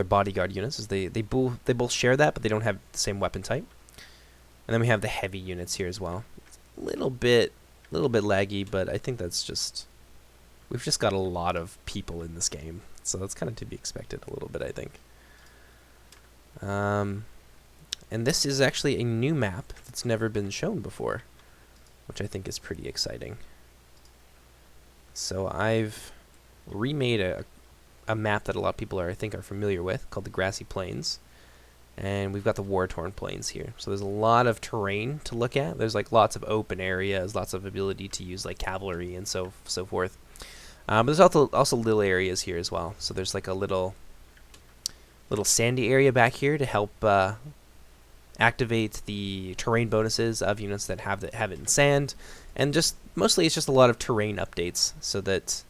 A: bodyguard units, is they both share that, but they don't have the same weapon type. And then we have the heavy units here as well. It's a little bit laggy, but I think that's just, we've just got a lot of people in this game, so that's kind of to be expected a little bit, I think. And this is actually a new map that's never been shown before, which I think is pretty exciting. So I've remade a map that a lot of people I think are familiar with, called the Grassy Plains, and we've got the War-Torn Plains here. So there's a lot of terrain to look at. There's like lots of open areas, lots of ability to use like cavalry and so forth. But there's also little areas here as well. So there's like a little sandy area back here to help activate the terrain bonuses of units that have it in sand, and just mostly it's just a lot of terrain updates so that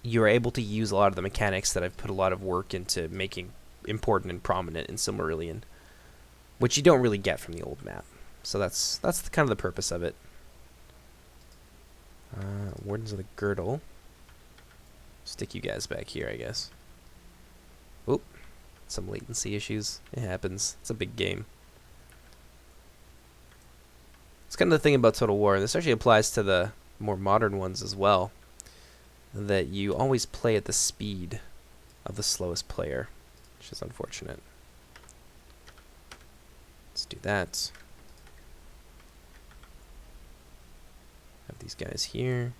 A: you're able to use a lot of the mechanics that I've put a lot of work into making important and prominent in Silmarillion, which you don't really get from the old map. So that's kind of the purpose of it. Wardens of the Girdle. Stick you guys back here, I guess. Oop, some latency issues. It happens. It's a big game. It's kind of the thing about Total War, and this actually applies to the more modern ones as well, that you always play at the speed of the slowest player, which is unfortunate. Let's do that. Have these guys here.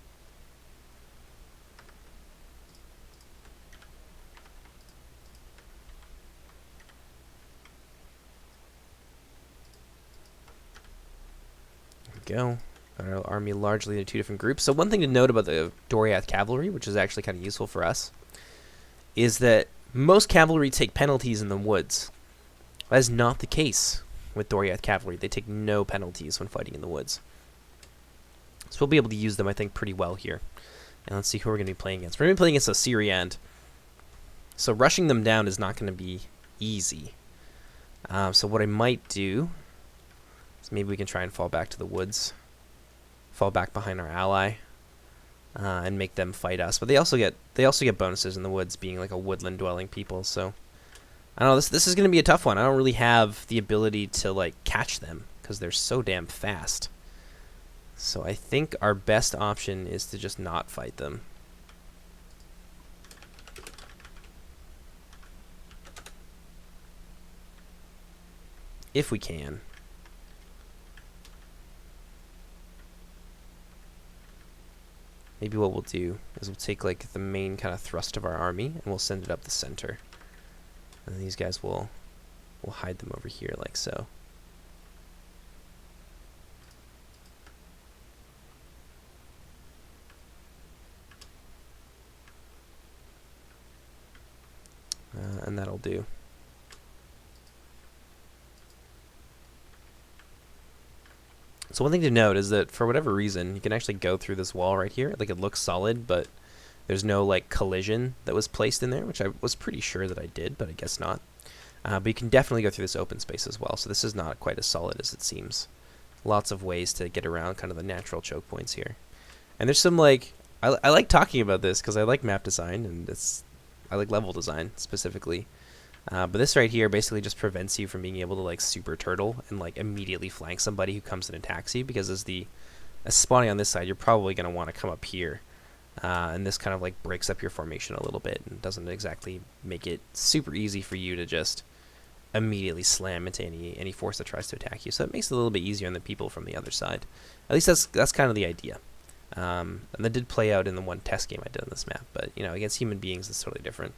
A: Go. Our army largely into two different groups. So one thing to note about the Doriath cavalry, which is actually kind of useful for us, is that most cavalry take penalties in the woods. That is not the case with Doriath cavalry. They take no penalties when fighting in the woods. So we'll be able to use them, I think, pretty well here. And let's see who we're going to be playing against. We're going to be playing against Assyriand. So rushing them down is not going to be easy. So what I might do, so maybe we can try and fall back to the woods, fall back behind our ally, and make them fight us. But they also get bonuses in the woods, being like a woodland dwelling people. So I don't know. This is going to be a tough one. I don't really have the ability to like catch them because they're so damn fast. So I think our best option is to just not fight them. If we can. Maybe what we'll do is we'll take like the main kind of thrust of our army and we'll send it up the center. And these guys we'll hide them over here like so. And that'll do. So one thing to note is that for whatever reason, you can actually go through this wall right here. Like, it looks solid, but there's no like collision that was placed in there, which I was pretty sure that I did, but I guess not. But you can definitely go through this open space as well, so this is not quite as solid as it seems. Lots of ways to get around kind of the natural choke points here. And there's some, like, I like talking about this because I like map design, and I like level design specifically. But this right here basically just prevents you from being able to, like, super turtle and, like, immediately flank somebody who comes and attacks you, because as spawning on this side, you're probably going to want to come up here. And this kind of, like, breaks up your formation a little bit and doesn't exactly make it super easy for you to just immediately slam into any force that tries to attack you. So it makes it a little bit easier on the people from the other side. At least that's kind of the idea. And that did play out in the one test game I did on this map, but you know, against human beings it's totally different.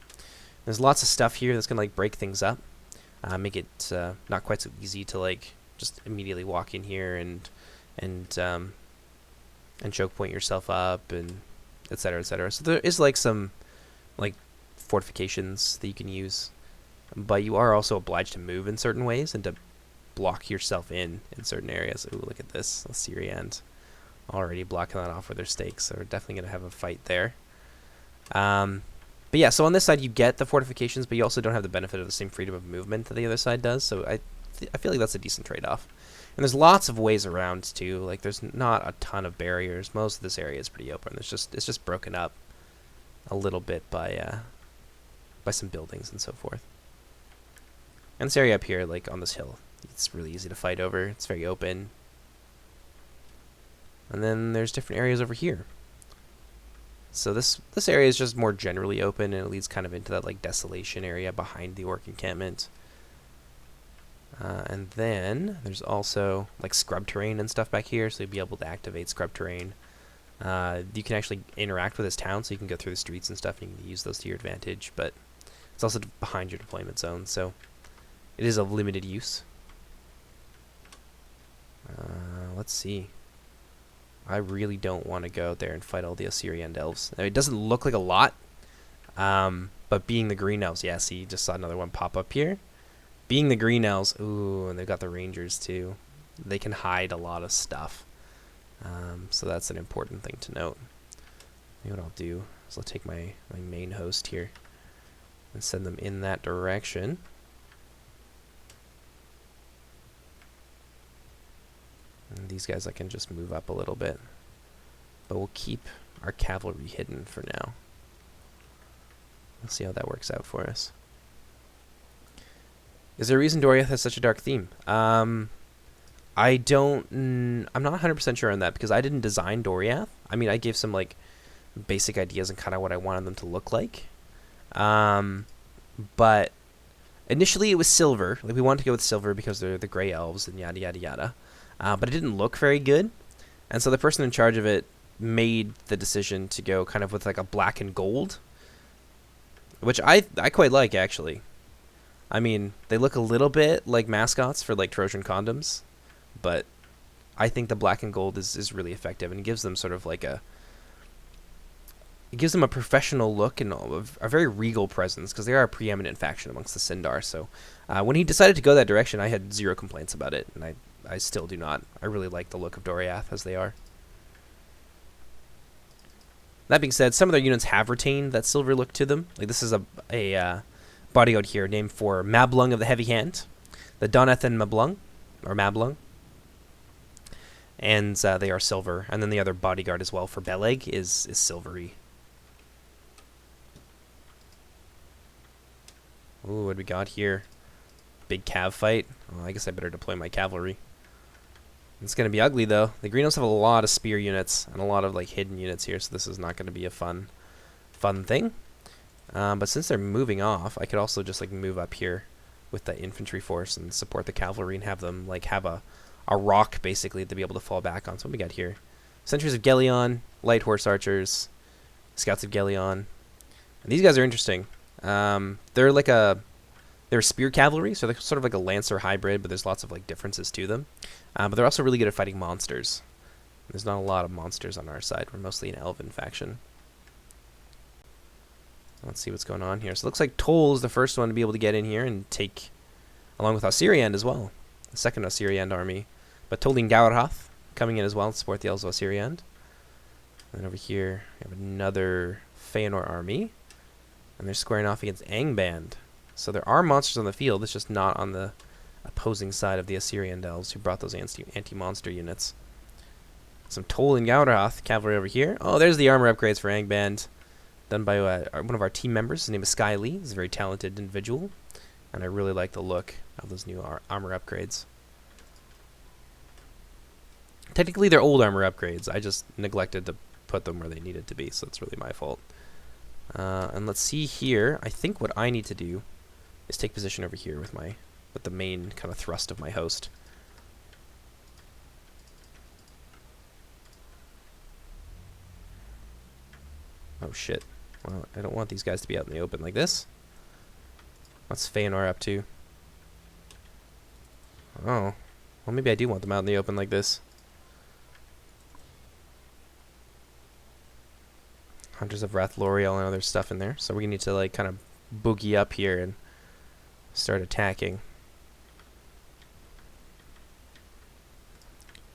A: There's lots of stuff here that's gonna like break things up, make it not quite so easy to like just immediately walk in here and choke point yourself up and etc. etc. So there is like some like fortifications that you can use, but you are also obliged to move in certain ways and to block yourself in certain areas. Ooh, look at this, Silmarillion already blocking that off with their stakes, so we're definitely going to have a fight there. But yeah, so on this side you get the fortifications, but you also don't have the benefit of the same freedom of movement that the other side does, so I feel like that's a decent trade-off. And there's lots of ways around too. Like there's not a ton of barriers. Most of this area is pretty open. It's just broken up a little bit by some buildings and so forth. And this area up here, like on this hill, it's really easy to fight over. It's very open. And then there's different areas over here. So this area is just more generally open, and it leads kind of into that like desolation area behind the orc encampment. And then there's also like scrub terrain and stuff back here, so you'll be able to activate scrub terrain. You can actually interact with this town, so you can go through the streets and stuff, and you can use those to your advantage, but it's also behind your deployment zone, so it is of limited use. Let's see. I really don't want to go out there and fight all the Assyrian elves. Now, it doesn't look like a lot, but being the green elves, yeah, see, you just saw another one pop up here. Being the green elves, ooh, and they've got the rangers too. They can hide a lot of stuff, so that's an important thing to note. Maybe what I'll do is I'll take my main host here and send them in that direction. And these guys I can just move up a little bit, but we'll keep our cavalry hidden for now. Let's see how that works out for us. Is there a reason Doriath has such a dark theme? I'm not 100% sure on that, because I didn't design Doriath. I mean, I gave some like basic ideas and kind of what I wanted them to look like. But initially it was silver. Like we wanted to go with silver because they're the gray elves and yada yada yada. But it didn't look very good, and so the person in charge of it made the decision to go kind of with like a black and gold, which I quite like, actually. I mean, they look a little bit like mascots for like Trojan condoms, but I think the black and gold is really effective, and it gives them sort of like it gives them a professional look and a very regal presence, because they are a preeminent faction amongst the Sindar. So when he decided to go that direction, I had zero complaints about it, and I still do not. I really like the look of Doriath as they are. That being said, some of their units have retained that silver look to them. Like this is a bodyguard here named for Mablung of the Heavy Hand, the Donathan Mablung, or Mablung, and they are silver. And then the other bodyguard as well for Beleg is silvery. Ooh, what do we got here? Big cav fight. Oh, I guess I better deploy my cavalry. It's going to be ugly, though. The green elves have a lot of spear units and a lot of like hidden units here, so this is not going to be a fun thing. But since they're moving off, I could also just like move up here with the infantry force and support the cavalry and have them like have a rock basically to be able to fall back on. So what we got here? Sentries of Gelion, light horse archers, scouts of Gelion. And these guys are interesting. They're spear cavalry, so they're sort of like a lancer hybrid, but there's lots of like differences to them. But they're also really good at fighting monsters. There's not a lot of monsters on our side. We're mostly an elven faction. Let's see what's going on here. So it looks like Toll is the first one to be able to get in here and take, along with Assyrian as well, the second Assyrian army. But Tolin Gaurath coming in as well to support the elves of Assyrian. And then over here, we have another Feanor army. And they're squaring off against Angband. So there are monsters on the field, it's just not on the opposing side of the Assyrian elves who brought those anti-monster units. Some Toll and Gauderhoth cavalry over here. Oh, there's the armor upgrades for Angband, done by one of our team members. His name is Sky Lee. He's a very talented individual, and I really like the look of those new armor upgrades. Technically, they're old armor upgrades. I just neglected to put them where they needed to be, so it's really my fault. And let's see here. I think what I need to do is take position over here with the main kind of thrust of my host. Oh shit. Well, I don't want these guys to be out in the open like this. What's Feanor up to? Oh. Well, maybe I do want them out in the open like this. Hunters of Wrath, L'Oreal, and other stuff in there. So we need to like kind of boogie up here and start attacking.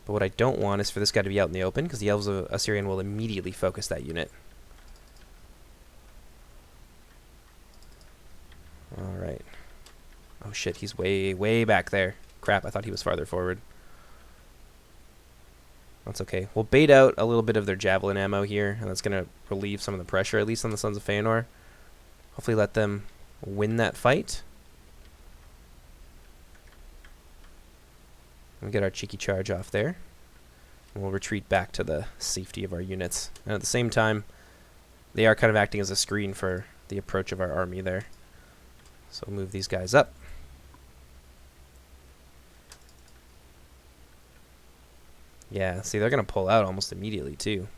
A: But what I don't want is for this guy to be out in the open, because the Elves of Assyrian will immediately focus that unit. Alright. Oh shit, he's way, way back there. Crap, I thought he was farther forward. That's okay. We'll bait out a little bit of their javelin ammo here, and that's going to relieve some of the pressure, at least on the Sons of Feanor. Hopefully let them win that fight. We'll get our cheeky charge off there. And we'll retreat back to the safety of our units. And at the same time, they are kind of acting as a screen for the approach of our army there. So we'll move these guys up. Yeah, see, they're going to pull out almost immediately, too.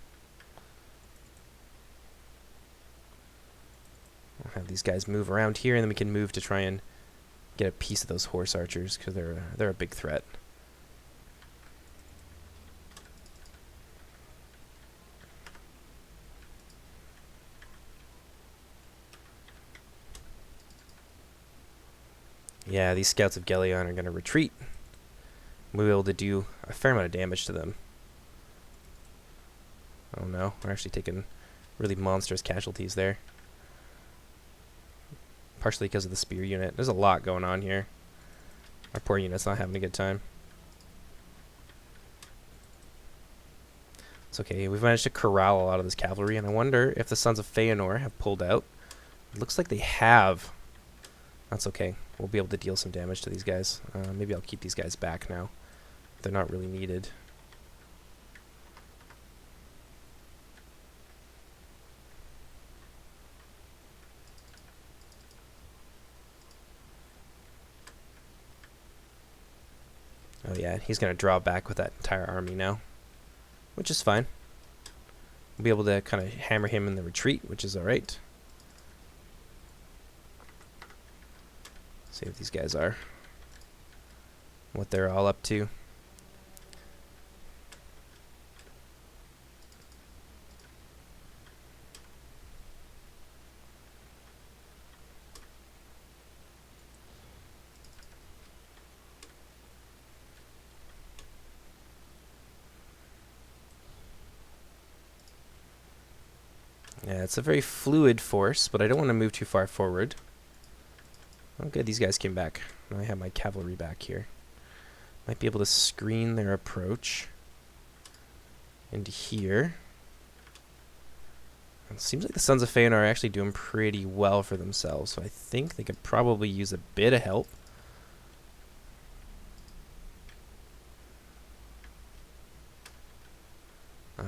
A: We'll have these guys move around here, and then we can move to try and get a piece of those horse archers, because they're a big threat. Yeah, these scouts of Gelion are going to retreat. We'll be able to do a fair amount of damage to them. Oh no, we're actually taking really monstrous casualties there. Partially because of the spear unit. There's a lot going on here. Our poor unit's not having a good time. It's okay, we've managed to corral a lot of this cavalry, and I wonder if the Sons of Feanor have pulled out. It looks like they have. That's okay. We'll be able to deal some damage to these guys. Maybe I'll keep these guys back now. They're not really needed. Oh yeah, he's going to draw back with that entire army now, which is fine. We'll be able to kind of hammer him in the retreat, which is alright. See what these guys are. What they're all up to. Yeah, it's a very fluid force, but I don't want to move too far forward. Oh good, these guys came back. Now I have my cavalry back here. Might be able to screen their approach into here. It seems like the Sons of Feanor are actually doing pretty well for themselves, so I think they could probably use a bit of help.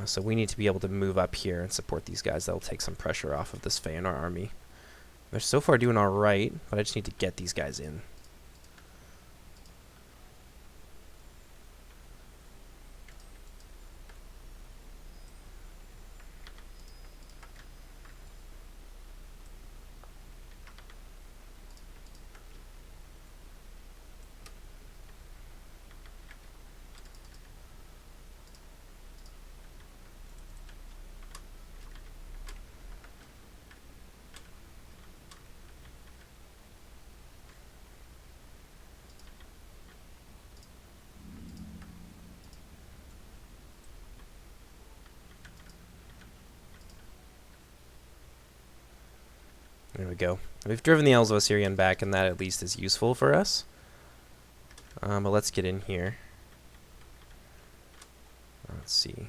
A: So we need to be able to move up here and support these guys. That'll take some pressure off of this Feanor army. They're so far doing alright, but I just need to get these guys in. There we go. We've driven the Elves of Osirian back, and that at least is useful for us. But let's get in here. Let's see.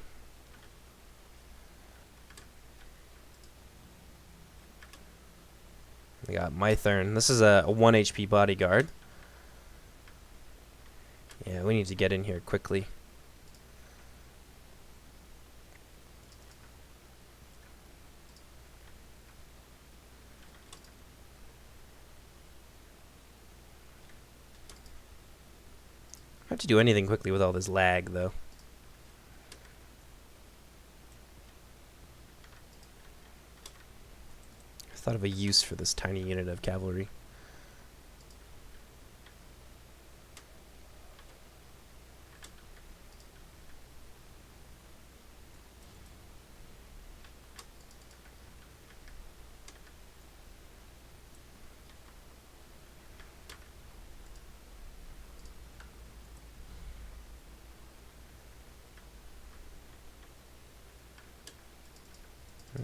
A: We got Mythern. This is a 1 HP bodyguard. Yeah, we need to get in here quickly. Hard to do anything quickly with all this lag, though. I thought of a use for this tiny unit of cavalry.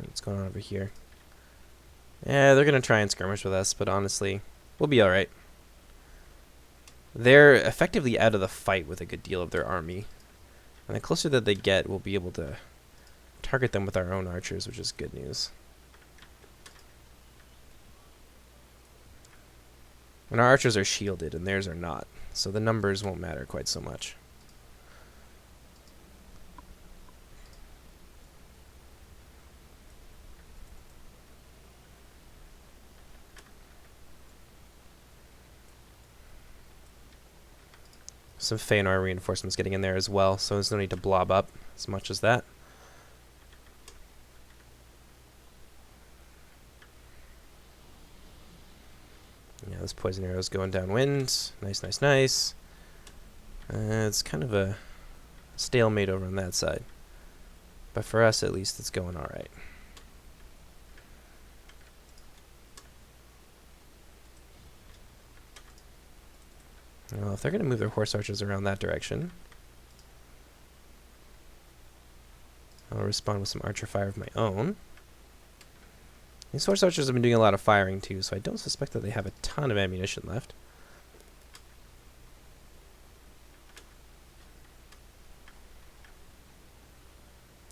A: What's going on over here? Yeah, they're going to try and skirmish with us, but honestly, we'll be alright. They're effectively out of the fight with a good deal of their army. And the closer that they get, we'll be able to target them with our own archers, which is good news. And our archers are shielded, and theirs are not. So the numbers won't matter quite so much. Some Feanor reinforcements getting in there as well, so there's no need to blob up as much as that. Yeah, this poison arrow is going downwind. Nice, nice, nice. It's kind of a stalemate over on that side. But for us, at least, it's going alright. Well, if they're going to move their horse archers around that direction, I'll respond with some archer fire of my own. These horse archers have been doing a lot of firing too, so I don't suspect that they have a ton of ammunition left.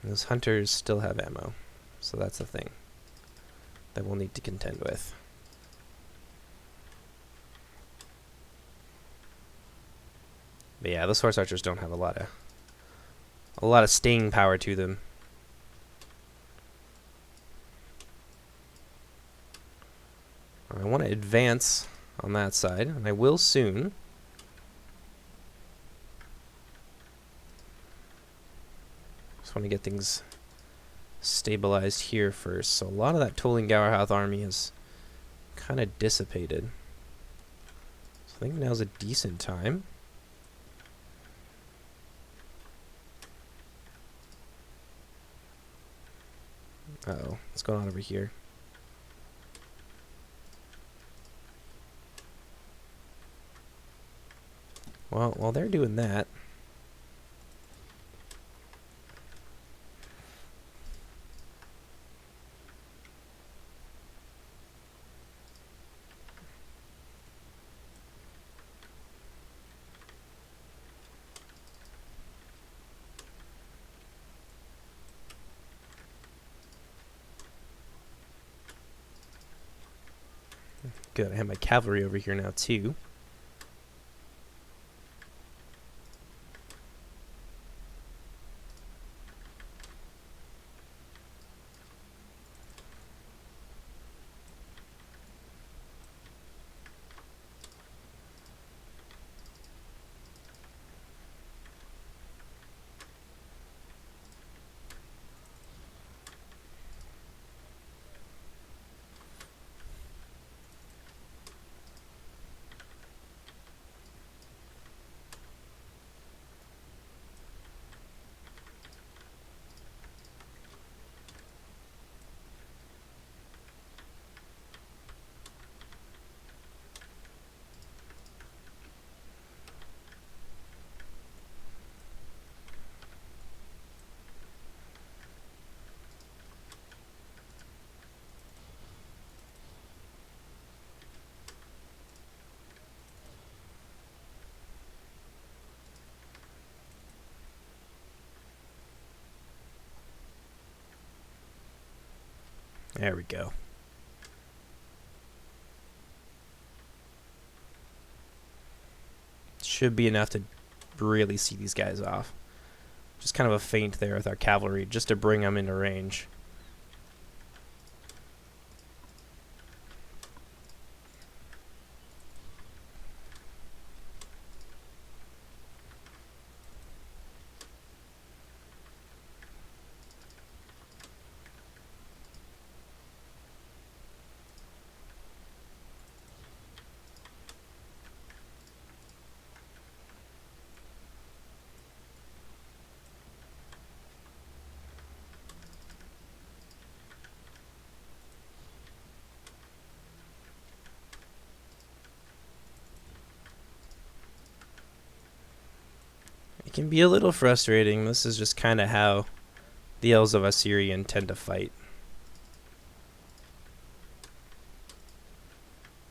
A: And those hunters still have ammo, so that's the thing that we'll need to contend with. But yeah, those horse archers don't have a lot of staying power to them. I want to advance on that side, and I will soon. Just want to get things stabilized here first. So a lot of that Tolling Gowerhauth army is kind of dissipated. So I think now's a decent time. Uh-oh, what's going on over here? Well, while they're doing that, good, I have my cavalry over here now too. There we go. Should be enough to really see these guys off. Just kind of a feint there with our cavalry, just to bring them into range. It can be a little frustrating. This is just kind of how the Elves of Assyrian tend to fight.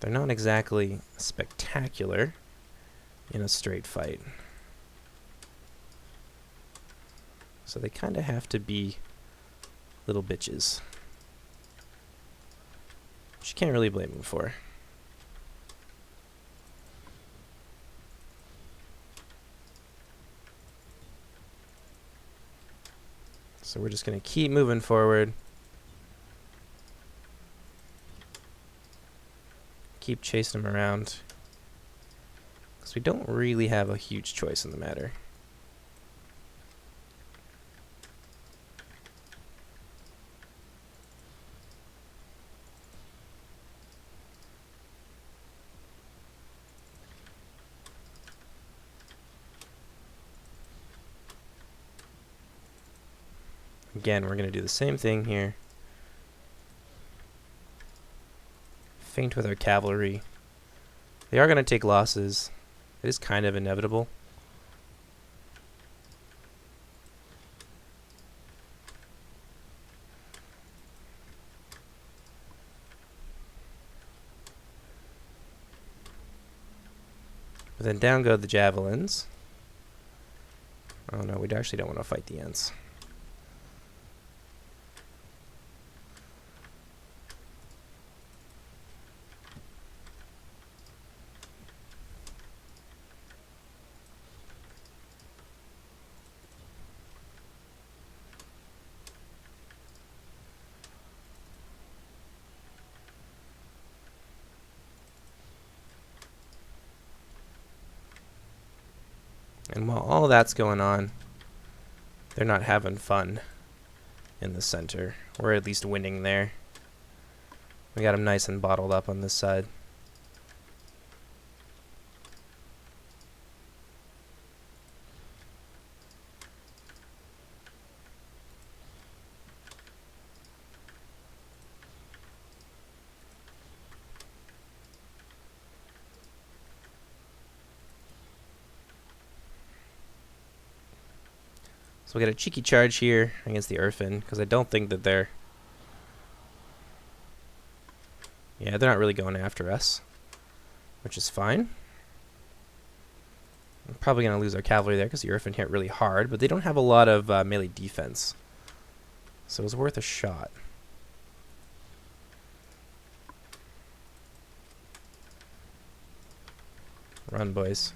A: They're not exactly spectacular in a straight fight. So they kind of have to be little bitches. Which you can't really blame them for. So we're just going to keep moving forward. Keep chasing them around. Because we don't really have a huge choice in the matter. Again, we're going to do the same thing here. Feint with our cavalry. They are going to take losses. It is kind of inevitable. But then down go the javelins. Oh no, we actually don't want to fight the Ents. And while all that's going on, they're not having fun in the center. We're at least winning there. We got them nice and bottled up on this side. So we got a cheeky charge here against the Urfin, because I don't think that they're... Yeah, they're not really going after us, which is fine. I'm probably going to lose our cavalry there because the Urfin hit really hard, but they don't have a lot of melee defense. So it was worth a shot. Run, boys.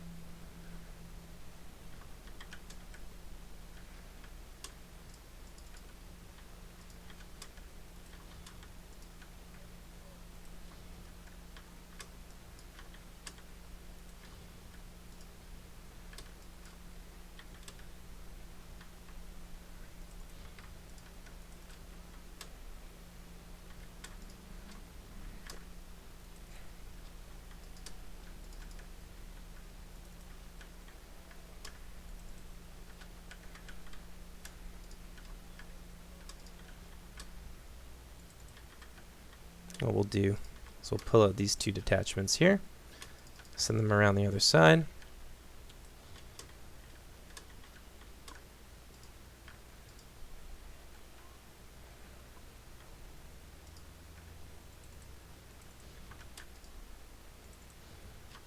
A: What we'll do is we'll pull out these two detachments here, send them around the other side.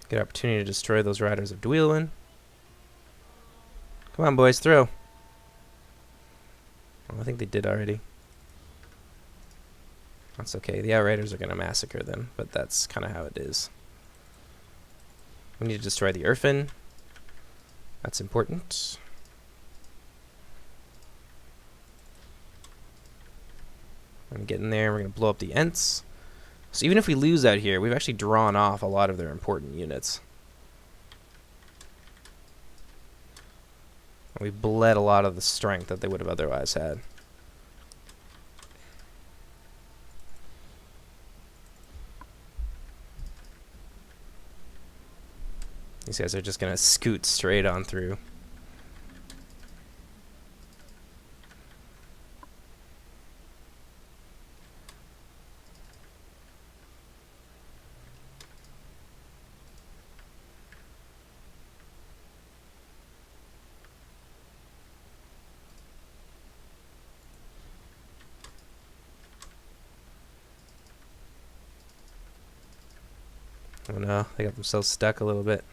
A: Get an opportunity to destroy those riders of Dwelin. Come on, boys, throw. Well, I think they did already. That's okay. The Outriders are going to massacre them, but that's kind of how it is. We need to destroy the Urfin. That's important. We're going to get in there. We're going to blow up the Ents. So even if we lose out here, we've actually drawn off a lot of their important units. We bled a lot of the strength that they would have otherwise had. These guys are just going to scoot straight on through. Oh no, they got themselves stuck a little bit.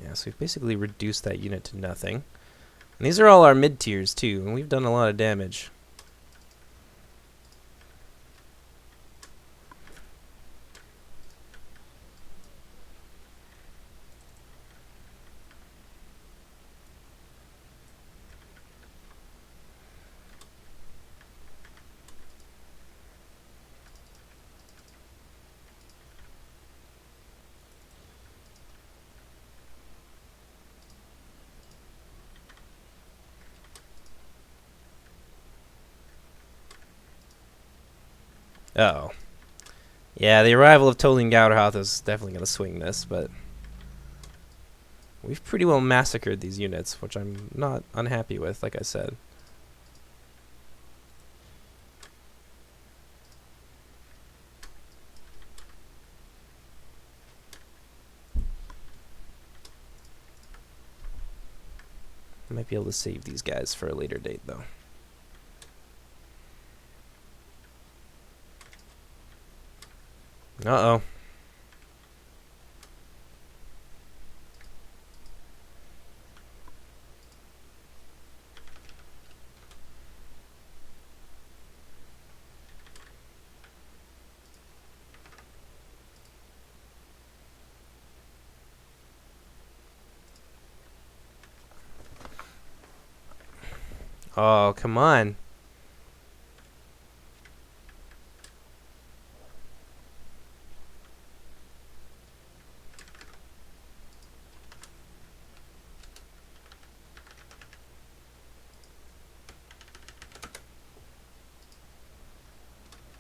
A: Yeah, so we've basically reduced that unit to nothing. And these are all our mid-tiers too, and we've done a lot of damage. Uh oh. Yeah, the arrival of Tolin Gauderhoth is definitely going to swing this, but we've pretty well massacred these units, which I'm not unhappy with, like I said. I might be able to save these guys for a later date, though. Uh-oh. Oh, come on.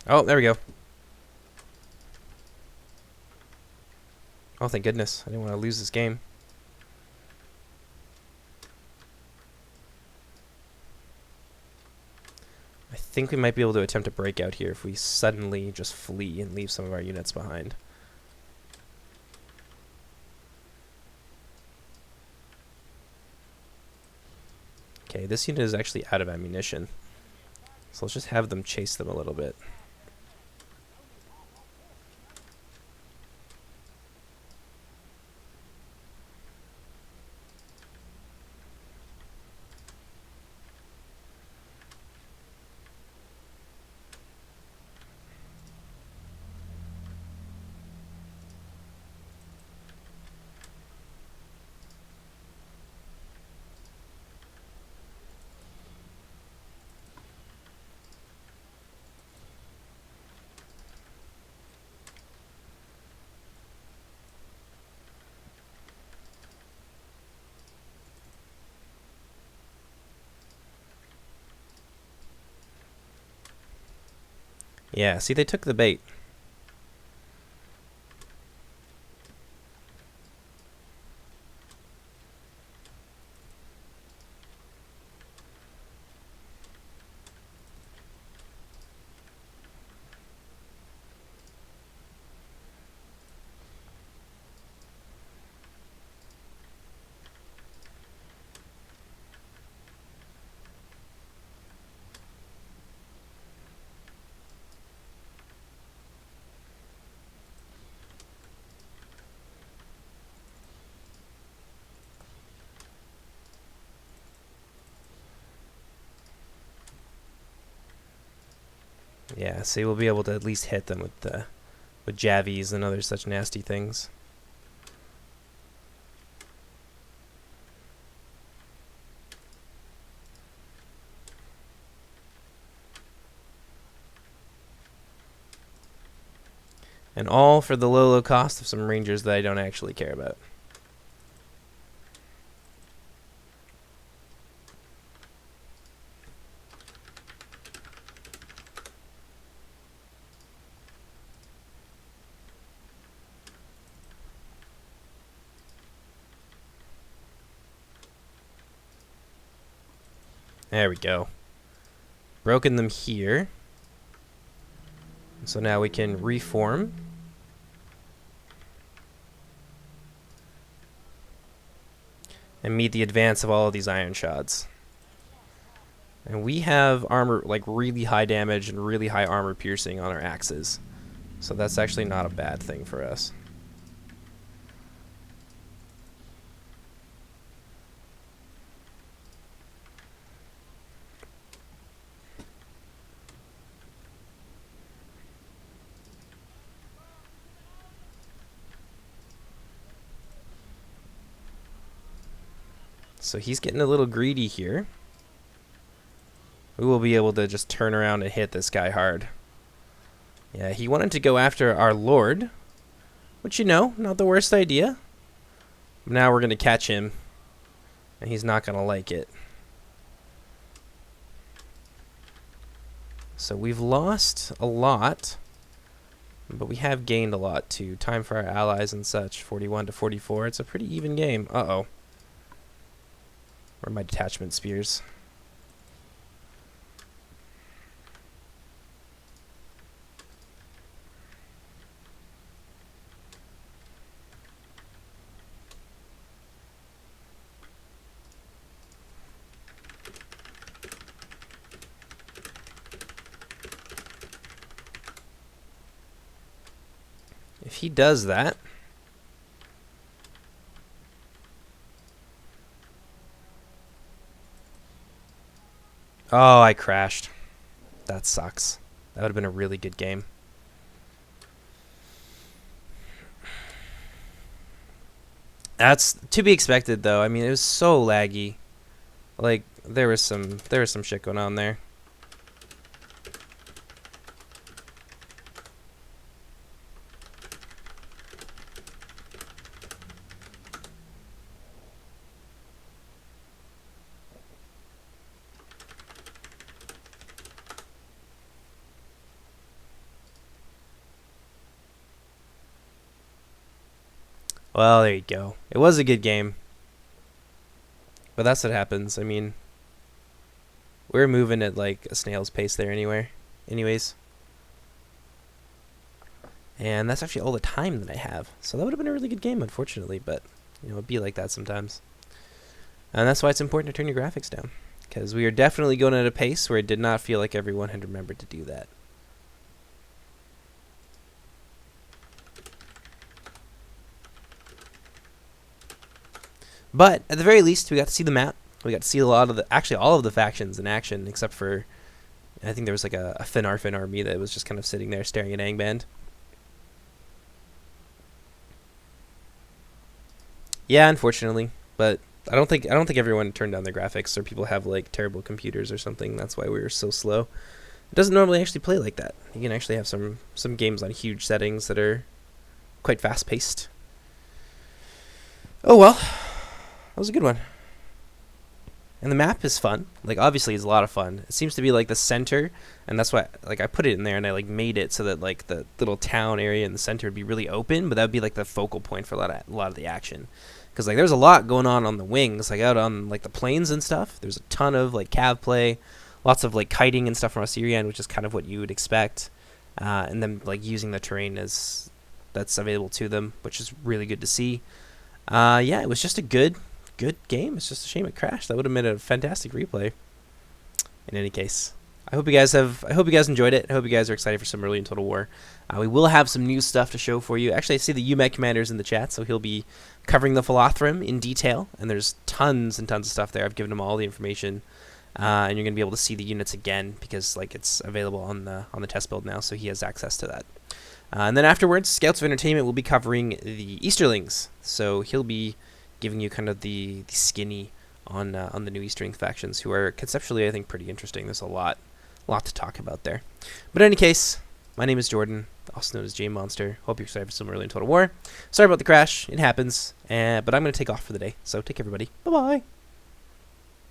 A: Oh, there we go. Oh, thank goodness. I didn't want to lose this game. I think we might be able to attempt a breakout here if we suddenly just flee and leave some of our units behind. Okay, this unit is actually out of ammunition. So let's just have them chase them a little bit. Yeah, see, they took the bait. Yeah, so we'll be able to at least hit them with javies and other such nasty things. And all for the low cost of some rangers that I don't actually care about. There we go. Broken them here. So now we can reform. And meet the advance of all of these iron shots. And we have armor, like really high damage and really high armor piercing on our axes. So that's actually not a bad thing for us. So he's getting a little greedy here. We will be able to just turn around and hit this guy hard. Yeah, he wanted to go after our lord, which, you know, not the worst idea. Now we're going to catch him, and he's not going to like it. So we've lost a lot, but we have gained a lot too. Time for our allies and such, 41 to 44. It's a pretty even game. Uh-oh. Where are my detachment spears? If he does that, oh, I crashed. That sucks. That would have been a really good game. That's to be expected, though. I mean, it was so laggy. Like there was some shit going on there. Well, there you go. It was a good game. But that's what happens. I mean, we're moving at like a snail's pace there anyways. And that's actually all the time that I have. So that would have been a really good game, unfortunately. But, you know, it'd be like that sometimes. And that's why it's important to turn your graphics down. Because we are definitely going at a pace where it did not feel like everyone had remembered to do that. But at the very least, we got to see the map. We got to see a lot of actually all of the factions in action, except for, I think there was like a Finarfin army that was just kind of sitting there staring at Angband. Yeah, unfortunately, but I don't think everyone turned down their graphics, or people have like terrible computers or something. That's why we were so slow. It doesn't normally actually play like that. You can actually have some games on huge settings that are quite fast paced. Oh well. That was a good one. And the map is fun. Like, obviously it's a lot of fun. It seems to be like the center, and that's why like I put it in there and I like made it so that like the little town area in the center would be really open, but that would be like the focal point for a lot of the action. Cuz like there's a lot going on the wings, like out on like the plains and stuff. There's a ton of like cav play, lots of like kiting and stuff from Assyrian, which is kind of what you would expect. And then like using the terrain that's available to them, which is really good to see. Yeah, it was just a good game. It's just a shame it crashed. That would have made a fantastic replay. In any case, I hope you guys enjoyed it. I hope you guys are excited for Silmarillion Total War. We will have some new stuff to show for you. Actually, I see the UMEC commander's in the chat, so he'll be covering the Philothrim in detail, and there's tons and tons of stuff there. I've given him all the information. and you're going to be able to see the units again because like it's available on the test build now, so he has access to that. And then afterwards, Scouts of Entertainment will be covering the Easterlings, so he'll be giving you kind of the skinny on the new Easterling factions, who are conceptually, I think, pretty interesting. There's a lot to talk about there. But in any case, my name is Jordan, also known as JMonster. Hope you're excited for Silmarillion Total War. Sorry about the crash. It happens. But I'm going to take off for the day. So take care, everybody. Bye-bye.